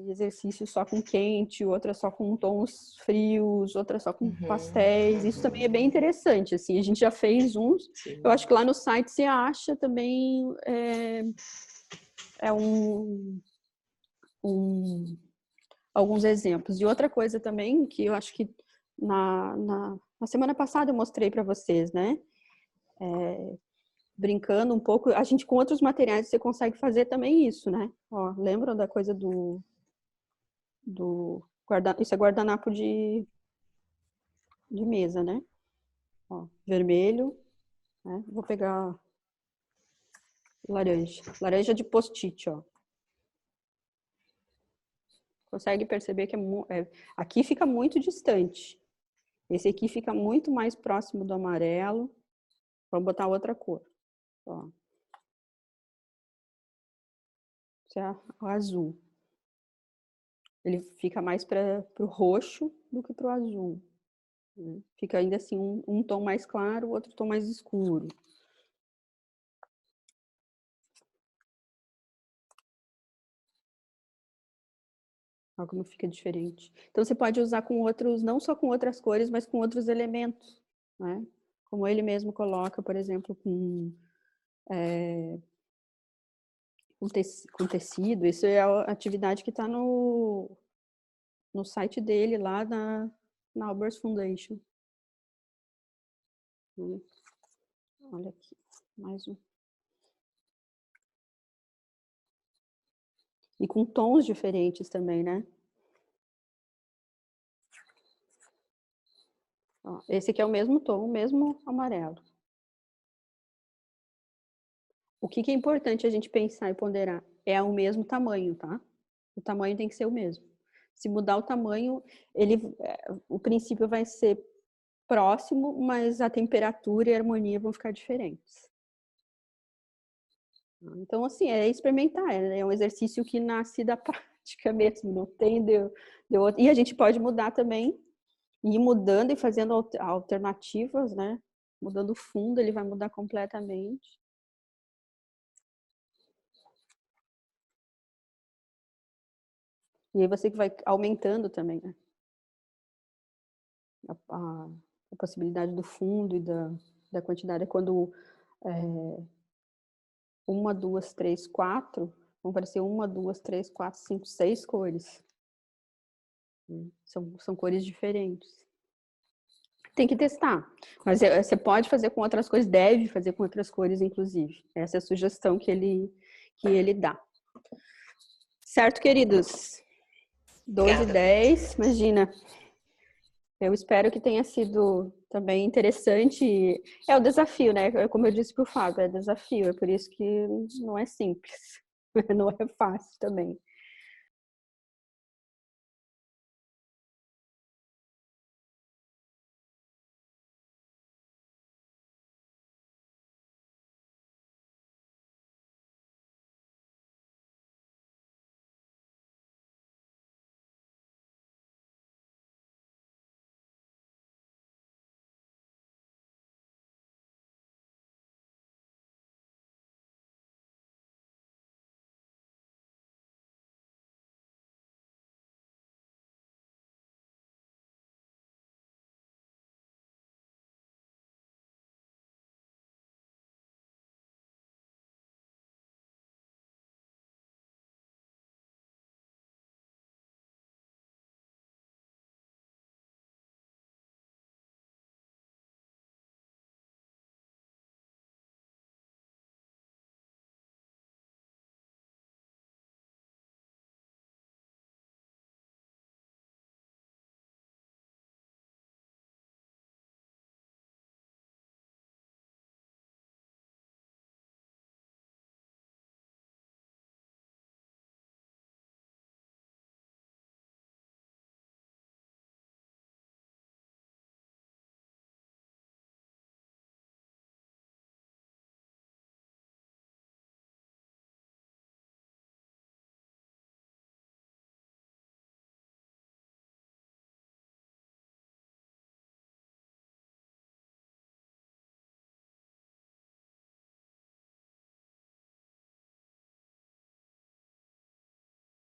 exercícios só com quente, outra só com tons frios, outra só com pastéis. Isso também é bem interessante, assim. A gente já fez uns. Eu acho que lá no site você acha também alguns exemplos. E outra coisa também que eu acho que na semana passada eu mostrei para vocês, né? Brincando um pouco, a gente com outros materiais você consegue fazer também isso, né? Ó, lembram da coisa do isso é guardanapo de mesa, né? Ó, vermelho, né? Vou pegar laranja de post-it, ó. Consegue perceber que aqui fica muito distante. Esse aqui fica muito mais próximo do amarelo. Vamos botar outra cor. Ó. Esse é o azul. Ele fica mais para o roxo do que para o azul. Né? Fica ainda assim um tom mais claro, o outro tom mais escuro. Olha como fica diferente. Então, você pode usar com outros, não só com outras cores, mas com outros elementos. Né? Como ele mesmo coloca, por exemplo, com tecido. Isso é a atividade que está no site dele, lá na Albers Foundation. Olha aqui, mais um. E com tons diferentes também, né? Ó, esse aqui é o mesmo tom, o mesmo amarelo. O que é importante a gente pensar e ponderar? É o mesmo tamanho, tá? O tamanho tem que ser o mesmo. Se mudar o tamanho, o princípio vai ser próximo, mas a temperatura e a harmonia vão ficar diferentes. Então, assim, é experimentar, é um exercício que nasce da prática mesmo, não tem outro. E a gente pode mudar também, ir mudando e fazendo alternativas, né? Mudando o fundo, ele vai mudar completamente. E aí você que vai aumentando também, né? A possibilidade do fundo e da quantidade. É quando 1, 2, 3, 4, vão aparecer 1, 2, 3, 4, 5, 6 cores. São cores diferentes. Tem que testar. Mas você pode fazer com outras cores, deve fazer com outras cores, inclusive. Essa é a sugestão que ele dá. Certo, queridos? 12 e 10, imagina. Eu espero que tenha sido também interessante. É o desafio, né? Como eu disse para o Fábio, é desafio. É por isso que não é simples. Não é fácil também.